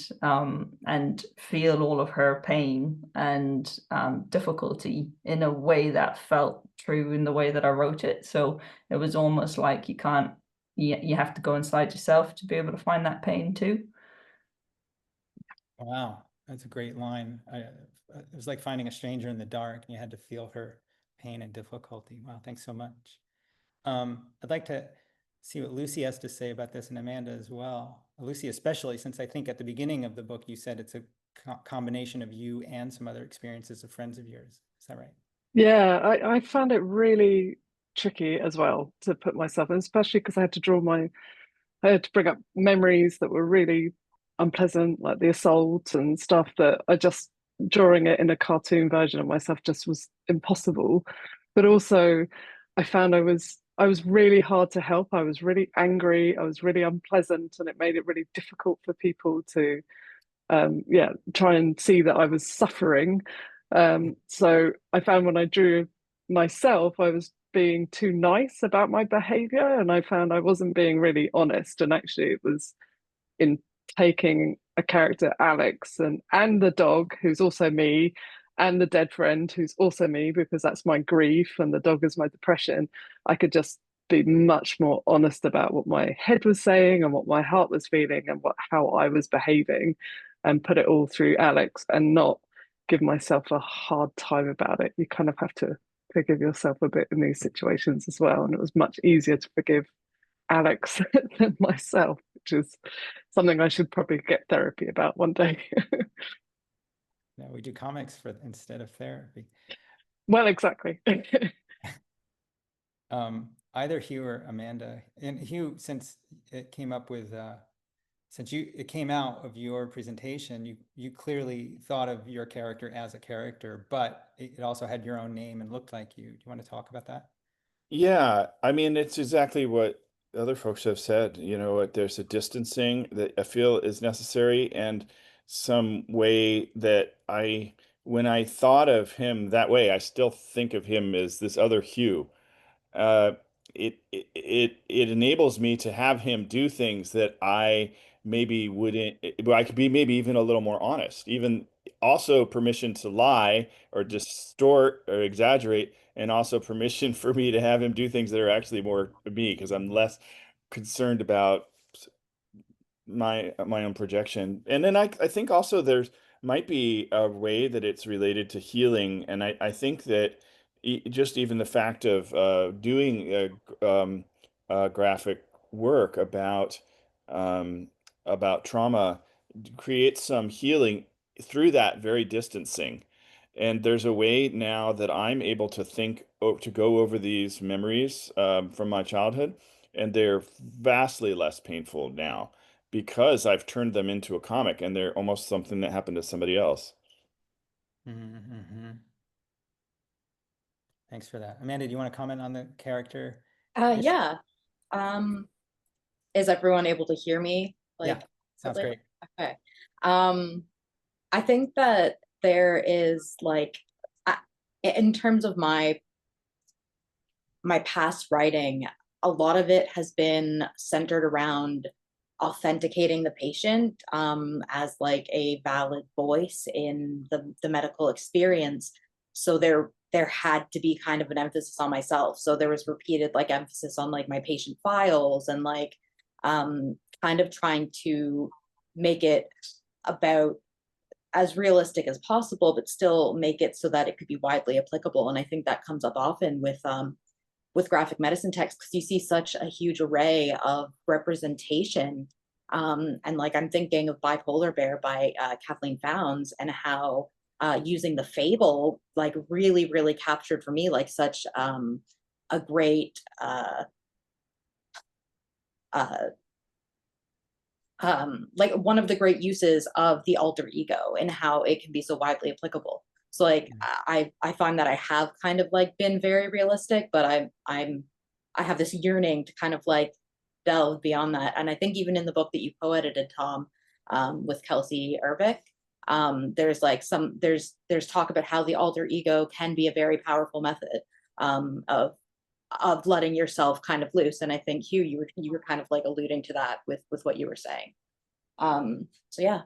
feel all of her pain and difficulty in a way that felt true in the way that I wrote it. So it was almost like you have to go inside yourself to be able to find that pain too. Wow, that's a great line. It was like finding a stranger in the dark, and you had to feel her pain and difficulty. Wow, thanks so much. I'd like to see what Lucy has to say about this, and Amanda as well. Lucy, especially since I think at the beginning of the book you said it's a combination of you and some other experiences of friends of yours. Is that right? Yeah, I found it really tricky as well to put myself in, especially because I had to bring up memories that were really unpleasant, like the assault and stuff that I just, drawing it in a cartoon version of myself just was impossible. But also I found I was really hard to help. I was really angry, I was really unpleasant, and it made it really difficult for people to try and see that I was suffering. So I found when I drew myself, I was being too nice about my behavior, and I found I wasn't being really honest. And actually, it was in taking a character, Alex, and the dog, who's also me, and the dead friend, who's also me, because that's my grief, and the dog is my depression. I could just be much more honest about what my head was saying and what my heart was feeling and how I was behaving, and put it all through Alex and not give myself a hard time about it. You kind of have to forgive yourself a bit in these situations as well. And it was much easier to forgive Alex than myself, which is something I should probably get therapy about one day. Yeah, we do comics instead of therapy. Well, exactly. Either Hugh or Amanda, and Hugh, since it came up with it came out of your presentation, you clearly thought of your character as a character, but it also had your own name and looked like you. Do you want to talk about that? Yeah, I mean, it's exactly what other folks have said. There's a distancing that I feel is necessary, and some way that when I thought of him that way, I still think of him as this other Hugh. uh, it enables me to have him do things that I maybe wouldn't. I could be maybe even a little more honest, even also permission to lie or distort or exaggerate, and also permission for me to have him do things that are actually more me because I'm less concerned about my own projection. And then I think also there's might be a way that it's related to healing, and I think that just even the fact of doing graphic work about trauma creates some healing through that very distancing. And there's a way now that I'm able to to go over these memories from my childhood, and they're vastly less painful now because I've turned them into a comic and they're almost something that happened to somebody else. Mm-hmm. Thanks for that. Amanda, do you want to comment on the character? Yeah. Is everyone able to hear me? Yeah, sounds great. Okay. I think that there is in terms of my past writing, a lot of it has been centered around authenticating the patient as a valid voice in the medical experience. So there had to be kind of an emphasis on myself. So there was repeated emphasis on my patient files and kind of trying to make it about as realistic as possible, but still make it so that it could be widely applicable. And I think that comes up often with graphic medicine text, because you see such a huge array of representation. And I'm thinking of Bipolar Bear by Kathleen Founds, and how using the fable really, really captured for me such a great one of the great uses of the alter ego and how it can be so widely applicable. So like I find that I have kind of like been very realistic, but I have this yearning to kind of like delve beyond that. And I think even in the book that you co-edited, Tom, with Kelsey Urbick, there's like there's talk about how the alter ego can be a very powerful method of letting yourself kind of loose. And I think Hugh, you were kind of like alluding to that with what you were saying. So yeah.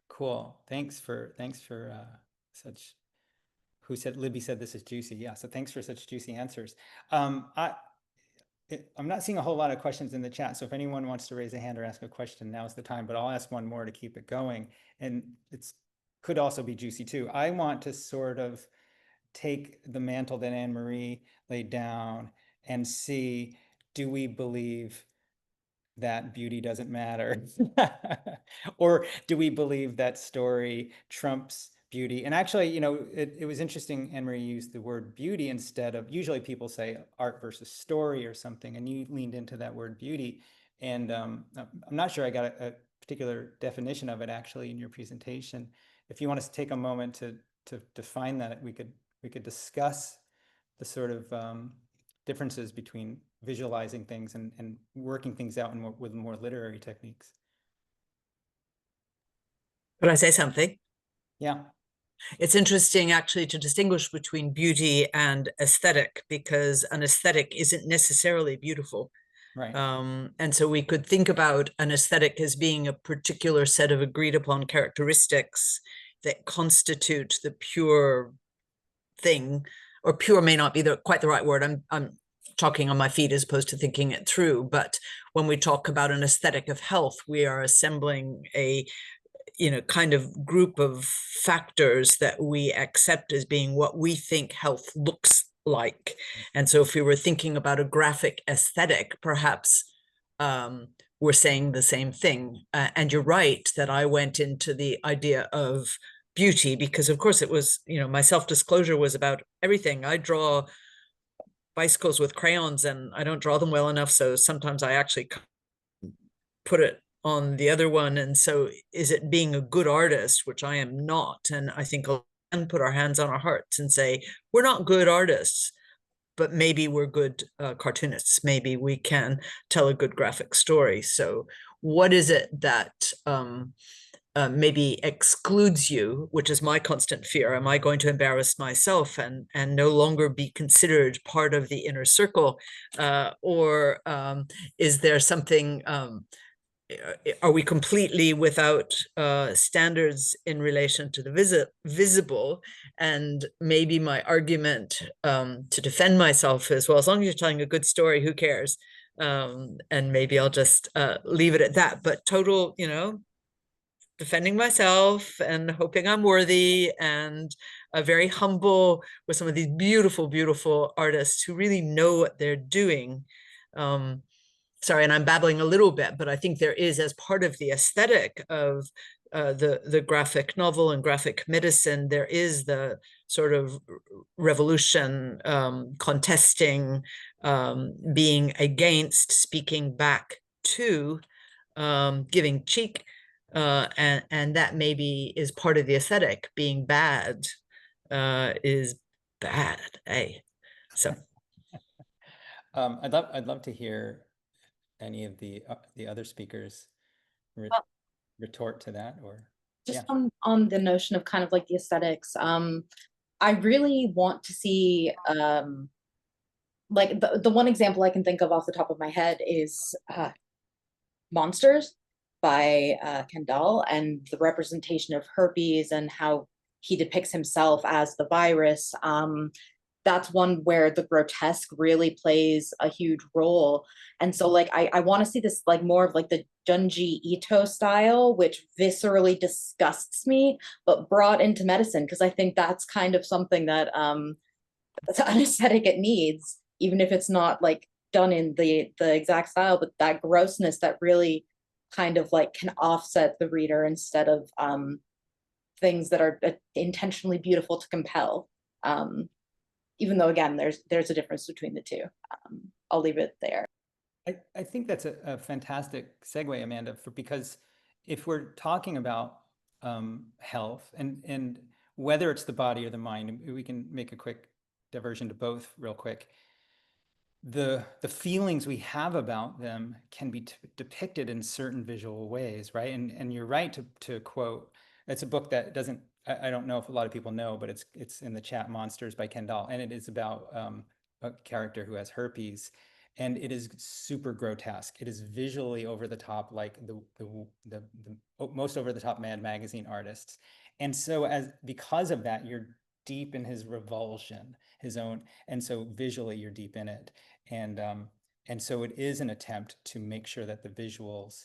Cool. Thanks for such. Who said? Libby said this is juicy. Yeah. So thanks for such juicy answers. I'm not seeing a whole lot of questions in the chat. So if anyone wants to raise a hand or ask a question, now's the time. But I'll ask one more to keep it going. And it's could also be juicy too. I want to sort of take the mantle that Annemarie laid down and see, do we believe that beauty doesn't matter? Or do we believe that story trumps beauty? And actually, you know, it was interesting, Annemarie used the word beauty instead of, usually people say art versus story or something, and you leaned into that word beauty. And I'm not sure I got a particular definition of it actually in your presentation. If you want us to take a moment to define that, we could discuss the sort of differences between visualizing things and working things out with more literary techniques. Could I say something? Yeah. It's interesting actually to distinguish between beauty and aesthetic, because an aesthetic isn't necessarily beautiful. Right. And so we could think about an aesthetic as being a particular set of agreed upon characteristics that constitute the pure thing, or pure may not be quite the right word. I'm talking on my feet as opposed to thinking it through. But when we talk about an aesthetic of health, we are assembling a kind of group of factors that we accept as being what we think health looks like. And so if we were thinking about a graphic aesthetic, perhaps we're saying the same thing. And you're right that I went into the idea of beauty because, of course, it was, my self-disclosure was about everything. I draw bicycles with crayons and I don't draw them well enough. So sometimes I actually put it on the other one. And so is it being a good artist, which I am not? And I think we can put our hands on our hearts and say, we're not good artists, but maybe we're good cartoonists. Maybe we can tell a good graphic story. So what is it that maybe excludes you, which is my constant fear? Am I going to embarrass myself and no longer be considered part of the inner circle? Or is there something, are we completely without standards in relation to the visible? And maybe my argument to defend myself is, well, as long as you're telling a good story, who cares? And maybe I'll just leave it at that. But total, defending myself and hoping I'm worthy, and very humble with some of these beautiful, beautiful artists who really know what they're doing. Sorry, and I'm babbling a little bit, but I think there is, as part of the aesthetic of the graphic novel and graphic medicine, there is the sort of revolution, contesting, being against, speaking back to, giving cheek. And that maybe is part of the aesthetic. Being bad is bad, eh? So I'd love to hear any of the other speakers retort to that, or just on the notion of kind of like the aesthetics. I really want to see like the one example I can think of off the top of my head is Monsters by Cannella, and the representation of herpes and how he depicts himself as the virus. That's one where the grotesque really plays a huge role. And so like I want to see this like more of like the Junji Ito style, which viscerally disgusts me, but brought into medicine, because I think that's kind of something that that's an aesthetic it needs, even if it's not like done in the exact style, but that grossness that really kind of like can offset the reader instead of things that are intentionally beautiful to compel. Even though, again, there's a difference between the two. I'll leave it there. I think that's a fantastic segue, Amanda, because if we're talking about health, and whether it's the body or the mind, and we can make a quick diversion to both real quick. The feelings we have about them can be depicted in certain visual ways, right? And you're right to quote. It's a book that doesn't. I don't know if a lot of people know, but it's in the chat. Monsters by Kendall, and it is about a character who has herpes, and it is super grotesque. It is visually over the top, like the most over the top Mad Magazine artists. And so because of that, you're deep in his revulsion, his own, and so visually you're deep in it. And so it is an attempt to make sure that the visuals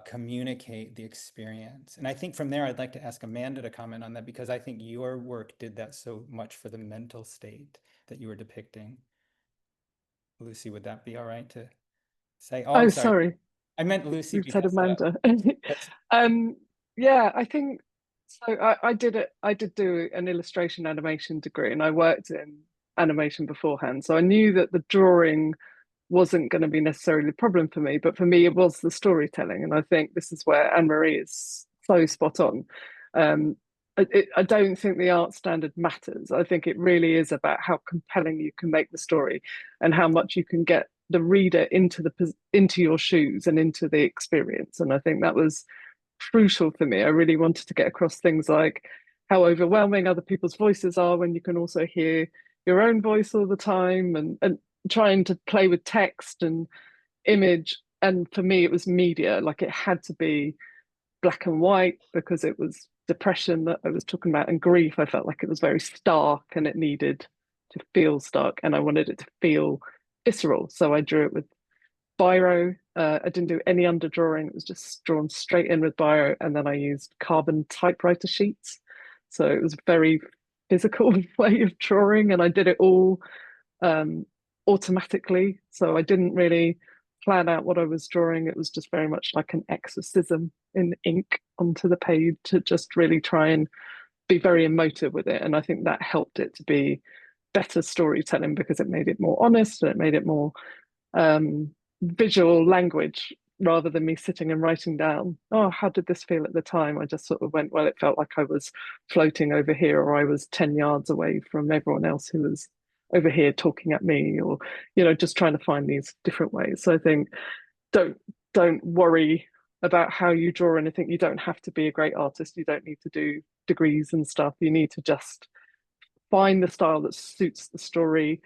communicate the experience. And I think from there, I'd like to ask Amanda to comment on that, because I think your work did that so much for the mental state that you were depicting. Lucy, would that be all right to say? Oh, I'm sorry. I meant Lucy. You said Amanda. Yes. Yeah, I think so. I did do an illustration animation degree, and I worked in animation beforehand, so I knew that the drawing wasn't going to be necessarily the problem for me, but for me it was the storytelling, and I think this is where Annemarie is so spot on. I don't think the art standard matters. I think it really is about how compelling you can make the story and how much you can get the reader into your shoes and into the experience. And I think that was crucial for me. I really wanted to get across things like how overwhelming other people's voices are when you can also hear your own voice all the time, and trying to play with text and image. And for me, it was media. Like, it had to be black and white because it was depression that I was talking about, and grief. I felt like it was very stark and it needed to feel stark, and I wanted it to feel visceral. So I drew it with biro. I didn't do any underdrawing. It was just drawn straight in with biro, and then I used carbon typewriter sheets. So it was a very physical way of drawing, and I did it all automatically. So I didn't really plan out what I was drawing. It was just very much like an exorcism in ink onto the page to just really try and be very emotive with it. And I think that helped it to be better storytelling, because it made it more honest and it made it more visual language, rather than me sitting and writing down, oh, how did this feel at the time? I just sort of went, well, it felt like I was floating over here, or I was 10 yards away from everyone else who was over here talking at me, or, you know, just trying to find these different ways. So I think don't worry about how you draw anything. You don't have to be a great artist. You don't need to do degrees and stuff. You need to just find the style that suits the story,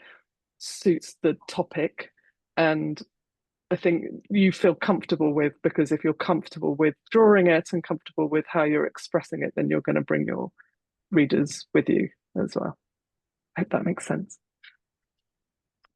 suits the topic, and I think you feel comfortable with, because if you're comfortable with drawing it and comfortable with how you're expressing it, then you're going to bring your readers with you as well. I hope that makes sense.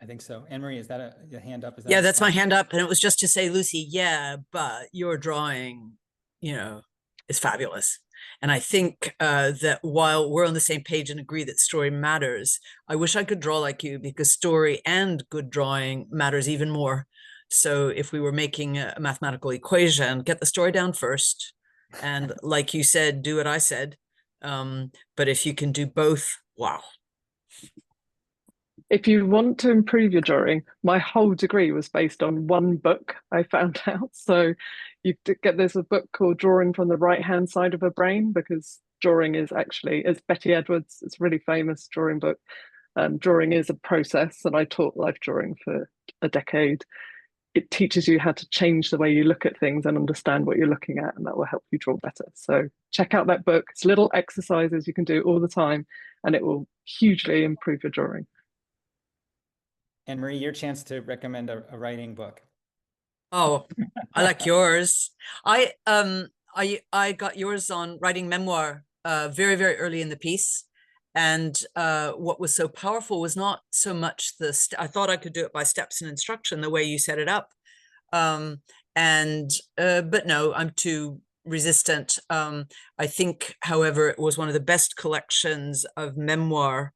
I think so. Annemarie, is that a hand up? Is that yeah, that's my hand up. And it was just to say, Lucy, yeah, but your drawing, you know, is fabulous. And I think that while we're on the same page and agree that story matters, I wish I could draw like you, because story and good drawing matters even more. So if we were making a mathematical equation, get the story down first. And like you said, do what I said. But if you can do both, wow. If you want to improve your drawing, my whole degree was based on one book I found out. So there's a book called Drawing from the Right-Hand Side of a Brain, because drawing is actually, it's Betty Edwards, it's a really famous drawing book. Drawing is a process, and I taught life drawing for a decade. It teaches you how to change the way you look at things and understand what you're looking at, and that will help you draw better. So check out that book. It's little exercises you can do all the time, and it will hugely improve your drawing. Annemarie, your chance to recommend a writing book. Oh, I like yours. I got yours on writing memoir very, very early in the piece. And what was so powerful was not so much I thought I could do it by steps and instruction, the way you set it up. But no, I'm too resistant. I think, however, it was one of the best collections of memoir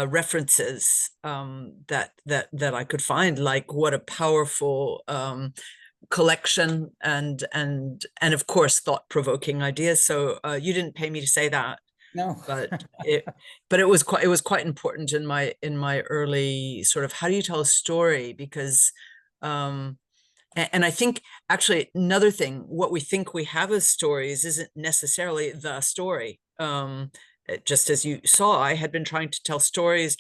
references that I could find. Like, what a powerful collection, and of course thought-provoking ideas. So you didn't pay me to say that. No, but it was quite important in my early sort of, how do you tell a story? Because And I think actually another thing, what we think we have as stories isn't necessarily the story. Just as you saw, I had been trying to tell stories,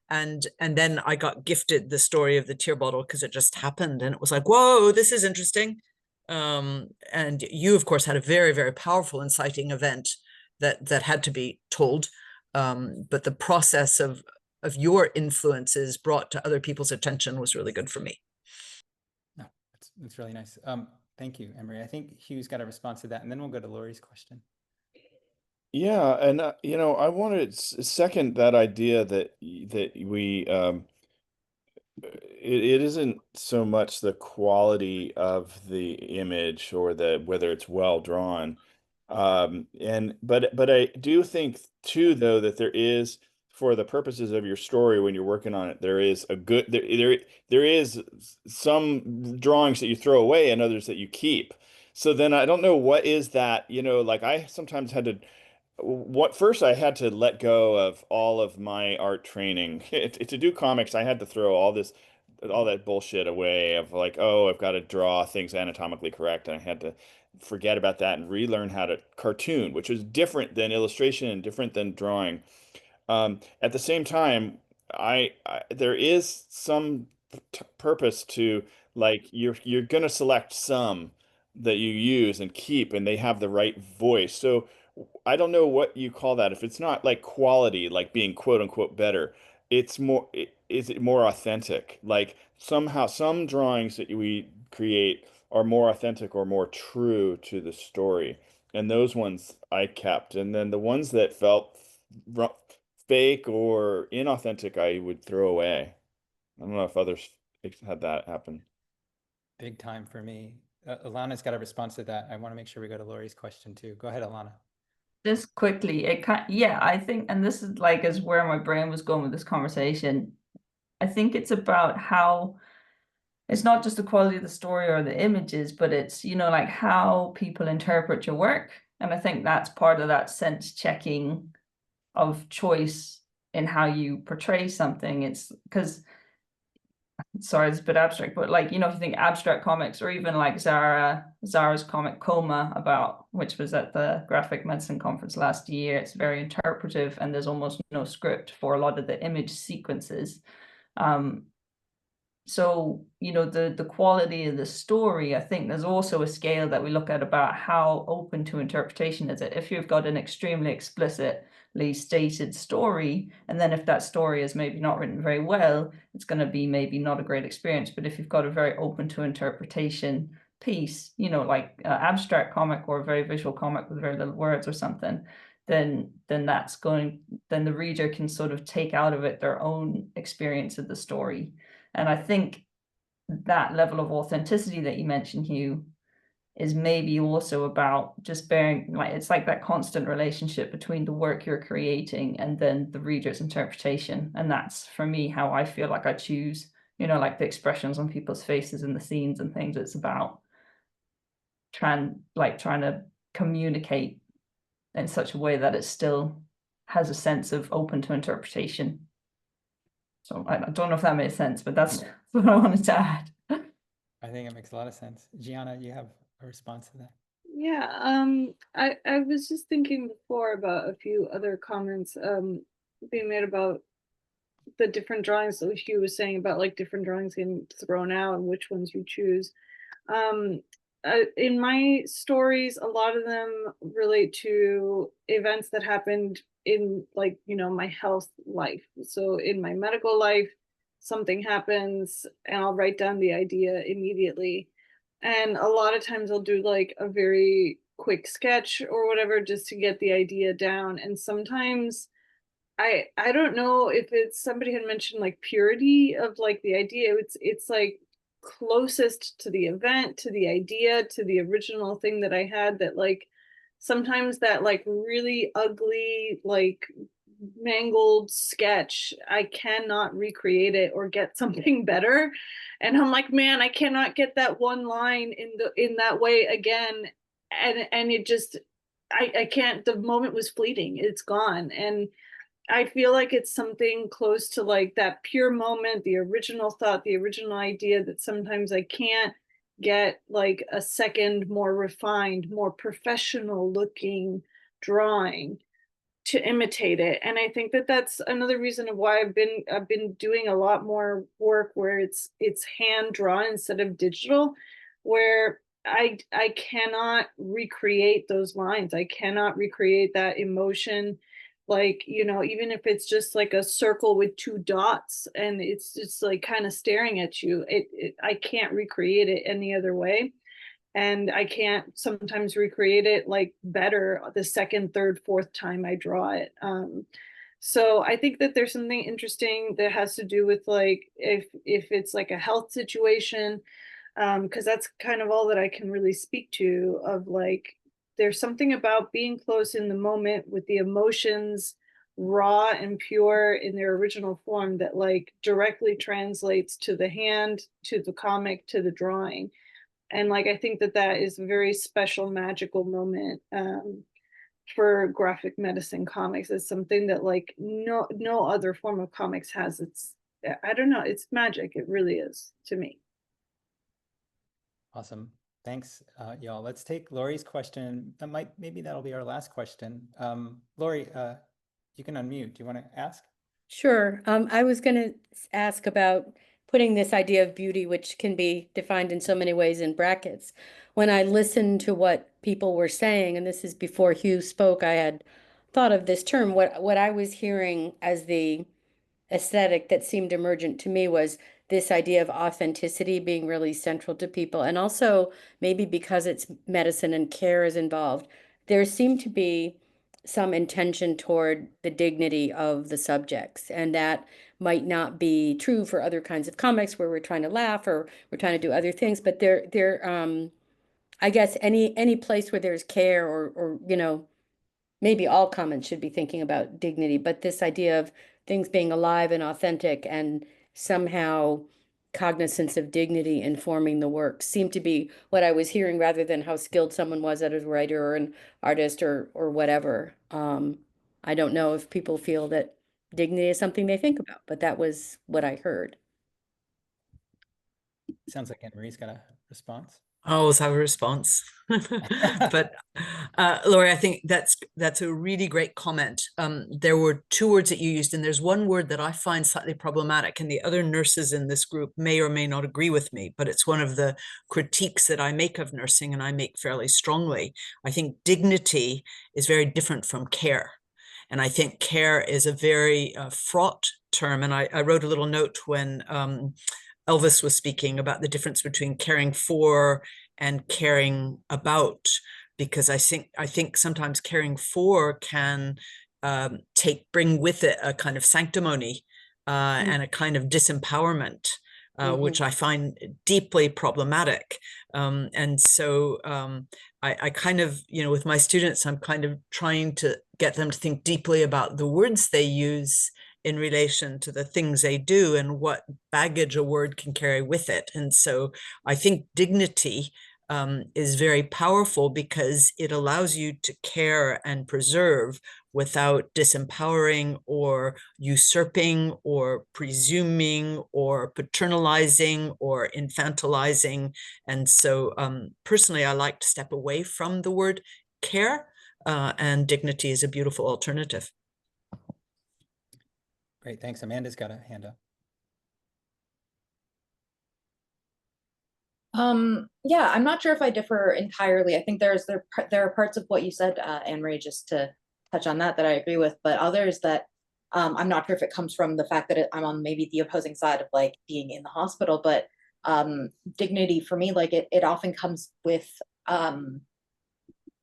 and then I got gifted the story of the tear bottle because it just happened, and it was like, whoa, this is interesting. And you, of course, had a very, very powerful, inciting event that had to be told. But the process of your influences brought to other people's attention was really good for me. No, that's really nice. Thank you, Annemarie. I think Hugh's got a response to that, and then we'll go to Lori's question. Yeah, and you know, I wanted to second that idea that we it isn't so much the quality of the image or the whether it's well drawn. And but I do think too, though, that there is, for the purposes of your story when you're working on it, there is a good there is some drawings that you throw away and others that you keep. So then I don't know what is that, you know, like I sometimes had to first I had to let go of all of my art training. To do comics, I had to throw all that bullshit away of like, oh, I've got to draw things anatomically correct, and I had to forget about that and relearn how to cartoon, which is different than illustration and different than drawing. At the same time, there is some purpose to, like, you're gonna select some that you use and keep, and they have the right voice. So I don't know what you call that. If it's not like quality, like being quote unquote better, it's more, is it more authentic? Like somehow some drawings that we create are more authentic or more true to the story. And those ones I kept. And then the ones that felt fake or inauthentic, I would throw away. I don't know if others had that happen. Big time for me. Alanah's got a response to that. I want to make sure we go to Lori's question too. Go ahead, Alanah. Just quickly, yeah, I think, and this is like is where my brain was going with this conversation. I think it's about how it's not just the quality of the story or the images, but it's, you know, like how people interpret your work. And I think that's part of that sense checking of choice in how you portray something. It's because, sorry, it's a bit abstract, but like, you know, if you think abstract comics, or even like Zara's comic Coma, about which was at the Graphic Medicine Conference last year, it's very interpretive and there's almost no script for a lot of the image sequences. So, you know, the quality of the story, I think there's also a scale that we look at about how open to interpretation is it. If you've got an extremely explicitly stated story, and then if that story is maybe not written very well, it's going to be maybe not a great experience. But if you've got a very open to interpretation piece, you know, like abstract comic or a very visual comic with very little words or something, then the reader can sort of take out of it their own experience of the story. And I think that level of authenticity that you mentioned, Hugh, is maybe also about just bearing, like, it's like that constant relationship between the work you're creating and then the reader's interpretation. And that's, for me, how I feel like I choose, you know, like the expressions on people's faces in the scenes and things. It's about trying to communicate in such a way that it still has a sense of open to interpretation. So I don't know if that made sense, but that's what I wanted to add. I think it makes a lot of sense. Gianna, you have a response to that? Yeah, I was just thinking before about a few other comments being made about the different drawings that Hugh was saying about like different drawings getting thrown out and which ones you choose. In my stories, a lot of them relate to events that happened in, like, you know, my health life. So in my medical life, something happens and I'll write down the idea immediately. And a lot of times I'll do like a very quick sketch or whatever just to get the idea down. And sometimes I don't know if it's, somebody had mentioned like purity of like the idea. It's like closest to the event, to the idea, to the original thing that I had, that like sometimes that like really ugly, like mangled sketch, I cannot recreate it or get something better. And I'm like, man, I cannot get that one line in that way again. And it just, I can't, the moment was fleeting, it's gone. And I feel like it's something close to like that pure moment, the original thought, the original idea, that sometimes I can't get like a second more refined, more professional looking drawing to imitate it. And I think that that's another reason of why I've been doing a lot more work where it's hand drawn instead of digital, where I cannot recreate those lines. I cannot recreate that emotion. Like, you know, even if it's just like a circle with two dots and it's just like kind of staring at you, I can't recreate it any other way. And I can't sometimes recreate it like better the second, third, fourth time I draw it. So I think that there's something interesting that has to do with like if it's like a health situation, because that's kind of all that I can really speak to, of like there's something about being close in the moment with the emotions raw and pure in their original form that like directly translates to the hand, to the comic, to the drawing. And like I think that that is a very special magical moment for graphic medicine comics. It's something that like no other form of comics has. It's, I don't know, it's magic. It really is to me. Awesome. Thanks, y'all. Let's take Lori's question. Maybe that'll be our last question. Lori, you can unmute. Do you want to ask? Sure. I was going to ask about putting this idea of beauty, which can be defined in so many ways, in brackets. When I listened to what people were saying, and this is before Hugh spoke, I had thought of this term. What I was hearing as the aesthetic that seemed emergent to me was this idea of authenticity being really central to people. And also, maybe because it's medicine and care is involved, there seemed to be some intention toward the dignity of the subjects. And that might not be true for other kinds of comics where we're trying to laugh or we're trying to do other things. But I guess any place where there's care or you know, maybe all comments should be thinking about dignity, but this idea of things being alive and authentic and somehow cognizance of dignity informing the work seemed to be what I was hearing, rather than how skilled someone was as a writer or an artist or whatever. I don't know if people feel that dignity is something they think about, but that was what I heard. Sounds like Anne-Marie's got a response. I always have a response. But Lori, I think that's a really great comment. There were two words that you used, and there's one word that I find slightly problematic, and the other nurses in this group may or may not agree with me, but it's one of the critiques that I make of nursing, and I make fairly strongly. I think dignity is very different from care. And I think care is a very fraught term. And I wrote a little note when Elvis was speaking about the difference between caring for and caring about, because I think sometimes caring for can bring with it a kind of sanctimony and a kind of disempowerment, which I find deeply problematic. And so I kind of, you know, with my students, I'm kind of trying to get them to think deeply about the words they use in relation to the things they do and what baggage a word can carry with it. And so I think dignity is very powerful because it allows you to care and preserve without disempowering or usurping or presuming or paternalizing or infantilizing. And so personally, I like to step away from the word care, and dignity is a beautiful alternative. Great, thanks. Amanda's got a hand up. Yeah, I'm not sure if I differ entirely. I think there are parts of what you said, Anne-Marie, just to touch on that I agree with, but others that I'm not sure if it comes from the fact that I'm on maybe the opposing side of like being in the hospital, but dignity for me, like it often comes with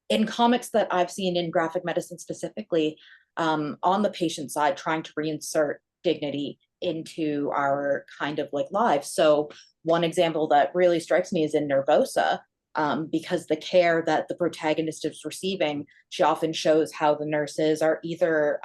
in comics that I've seen in graphic medicine specifically, on the patient side, trying to reinsert dignity into our kind of like lives. So one example that really strikes me is in Nervosa, because the care that the protagonist is receiving, she often shows how the nurses are either,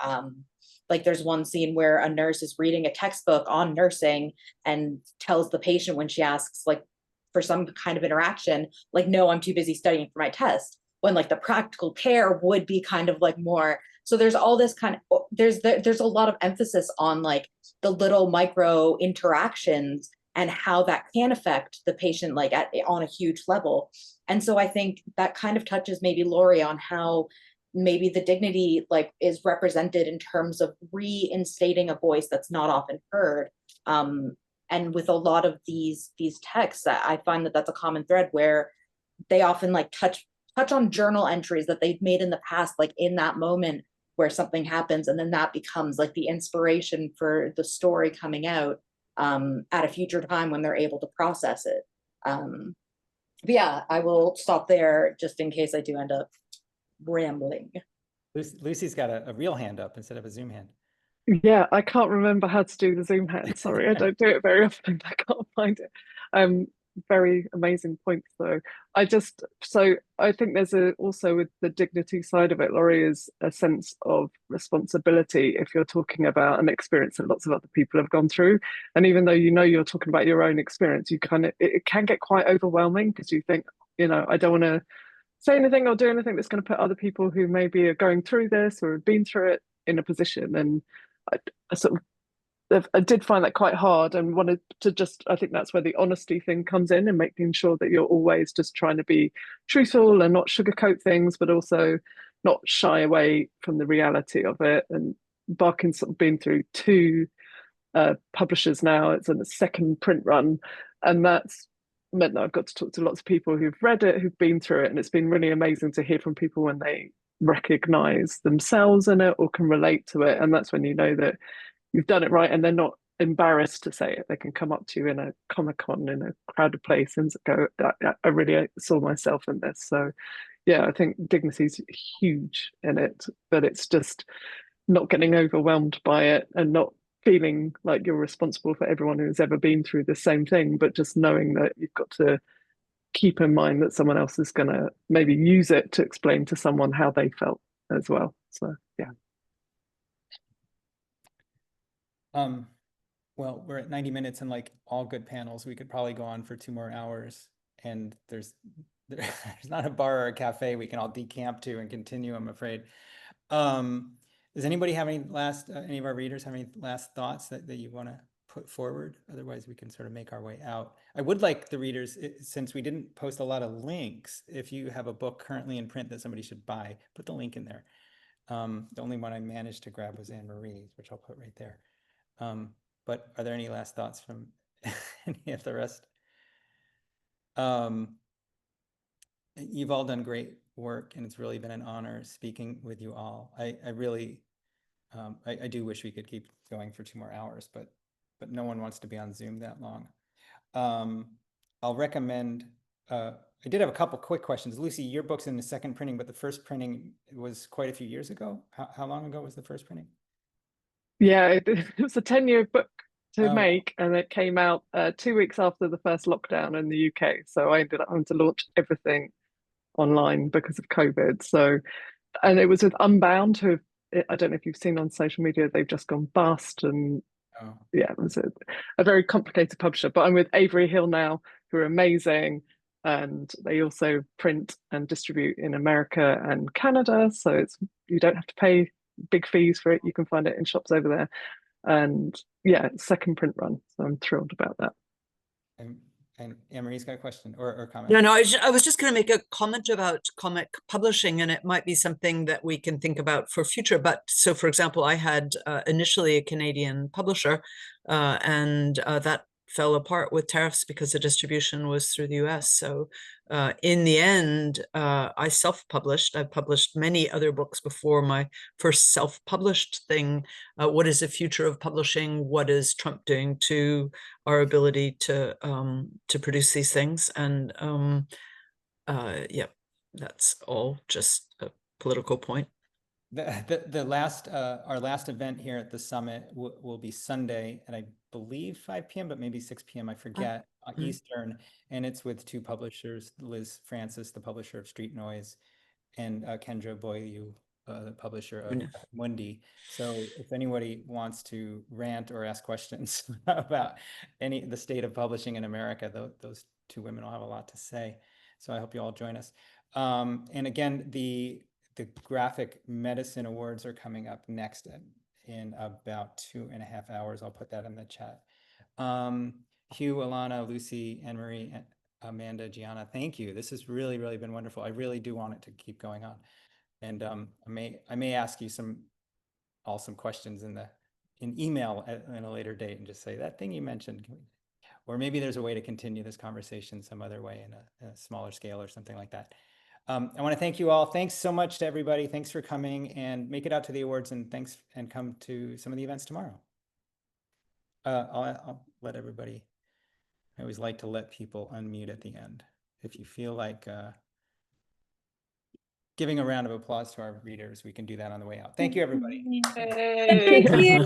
like there's one scene where a nurse is reading a textbook on nursing and tells the patient when she asks like for some kind of interaction, like, no, I'm too busy studying for my test, when like the practical care would be kind of like more. So there's all this kind of there's a lot of emphasis on like the little micro interactions and how that can affect the patient like on a huge level. And so I think that kind of touches maybe Laurie on how maybe the dignity like is represented in terms of reinstating a voice that's not often heard. And with a lot of these texts, I find that that's a common thread where they often like touch on journal entries that they've made in the past, like in that moment where something happens, and then that becomes like the inspiration for the story coming out at a future time when they're able to process it. But yeah, I will stop there just in case I do end up rambling. Lucy's got a real hand up instead of a Zoom hand. Yeah, I can't remember how to do the Zoom hand. Sorry, I don't do it very often. I can't find it. Very amazing points though. I think there's also with the dignity side of it, Laurie, is a sense of responsibility if you're talking about an experience that lots of other people have gone through. And even though you're talking about your own experience, it can get quite overwhelming because you think, I don't want to say anything or do anything that's going to put other people who maybe are going through this or have been through it in a position. And I did find that quite hard and wanted to I think that's where the honesty thing comes in and making sure that you're always just trying to be truthful and not sugarcoat things, but also not shy away from the reality of it. And Barkin's sort of been through two publishers now. It's in the second print run, and that's meant that I've got to talk to lots of people who've read it, who've been through it, and it's been really amazing to hear from people when they recognize themselves in it or can relate to it. And that's when you know that you've done it right and they're not embarrassed to say it. They can come up to you in a Comic-Con in a crowded place and go, I really saw myself in this. So yeah, I think dignity is huge in it, but it's just not getting overwhelmed by it and not feeling like you're responsible for everyone who's ever been through the same thing, but just knowing that you've got to keep in mind that someone else is going to maybe use it to explain to someone how they felt as well. So yeah. Well, we're at 90 minutes and like all good panels, we could probably go on for 2 more hours, and there's not a bar or a cafe we can all decamp to and continue, I'm afraid. Does anybody have any of our readers have any last thoughts that you want to put forward? Otherwise we can sort of make our way out. I would like the readers, since we didn't post a lot of links, if you have a book currently in print that somebody should buy, put the link in there. The only one I managed to grab was Annemarie's, which I'll put right there. But are there any last thoughts from any of the rest? You've all done great work, and it's really been an honor speaking with you all. I really, I do wish we could keep going for 2 more hours, but no one wants to be on Zoom that long. I'll recommend, I did have a couple quick questions. Lucy, your book's in the second printing, but the first printing was quite a few years ago. How long ago was the first printing? Yeah, it was a 10-year book to make, and it came out 2 weeks after the first lockdown in the UK. So I ended up having to launch everything online because of COVID. So, and it was with Unbound, who I don't know if you've seen on social media, they've just gone bust. And yeah, it was a very complicated publisher. But I'm with Avery Hill now, who are amazing. And they also print and distribute in America and Canada. So you don't have to pay big fees for it. You can find it in shops over there. And yeah, second print run. So I'm thrilled about that. And Anne-Marie's got a question or comment. No, I was just going to make a comment about comic publishing, and it might be something that we can think about for future. But so, for example, I had initially a Canadian publisher, and that fell apart with tariffs because the distribution was through the US. So in the end, I self-published. I've published many other books before my first self-published thing. What is the future of publishing? What is Trump doing to our ability to produce these things? And yeah, that's all just a political point. The last our last event here at the summit will be Sunday at I believe 5 p.m. but maybe 6 p.m. I forget Eastern, and it's with 2 publishers, Liz Francis, the publisher of Streetnoise, and Kendra Boyu, the publisher of Wendy. So if anybody wants to rant or ask questions about the state of publishing in America, those 2 women will have a lot to say. So I hope you all join us. And again, the Graphic Medicine Awards are coming up next in about 2.5 hours. I'll put that in the chat. Hugh, Alanah, Lucy, Annemarie, Amanda, Gianna, thank you. This has really, really been wonderful. I really do want it to keep going on. And I may ask you some questions in email in a later date and just say that thing you mentioned, or maybe there's a way to continue this conversation some other way in a smaller scale or something like that. I want to thank you all. Thanks so much to everybody. Thanks for coming, and make it out to the awards, and thanks, and come to some of the events tomorrow. I'll let everybody, I always like to let people unmute at the end. If you feel like giving a round of applause to our readers, we can do that on the way out. Thank you, everybody. Thank you.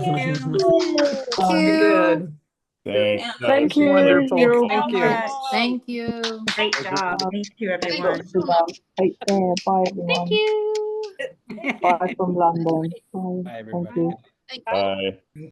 Good. Thanks. Thank you. Wonderful. You're all Thank you. welcome. Thank you. Great job. Thank you, everyone. so much. Take care. Bye, everyone. Thank you. Bye from London. Bye. Bye, Thank everybody. you. Bye.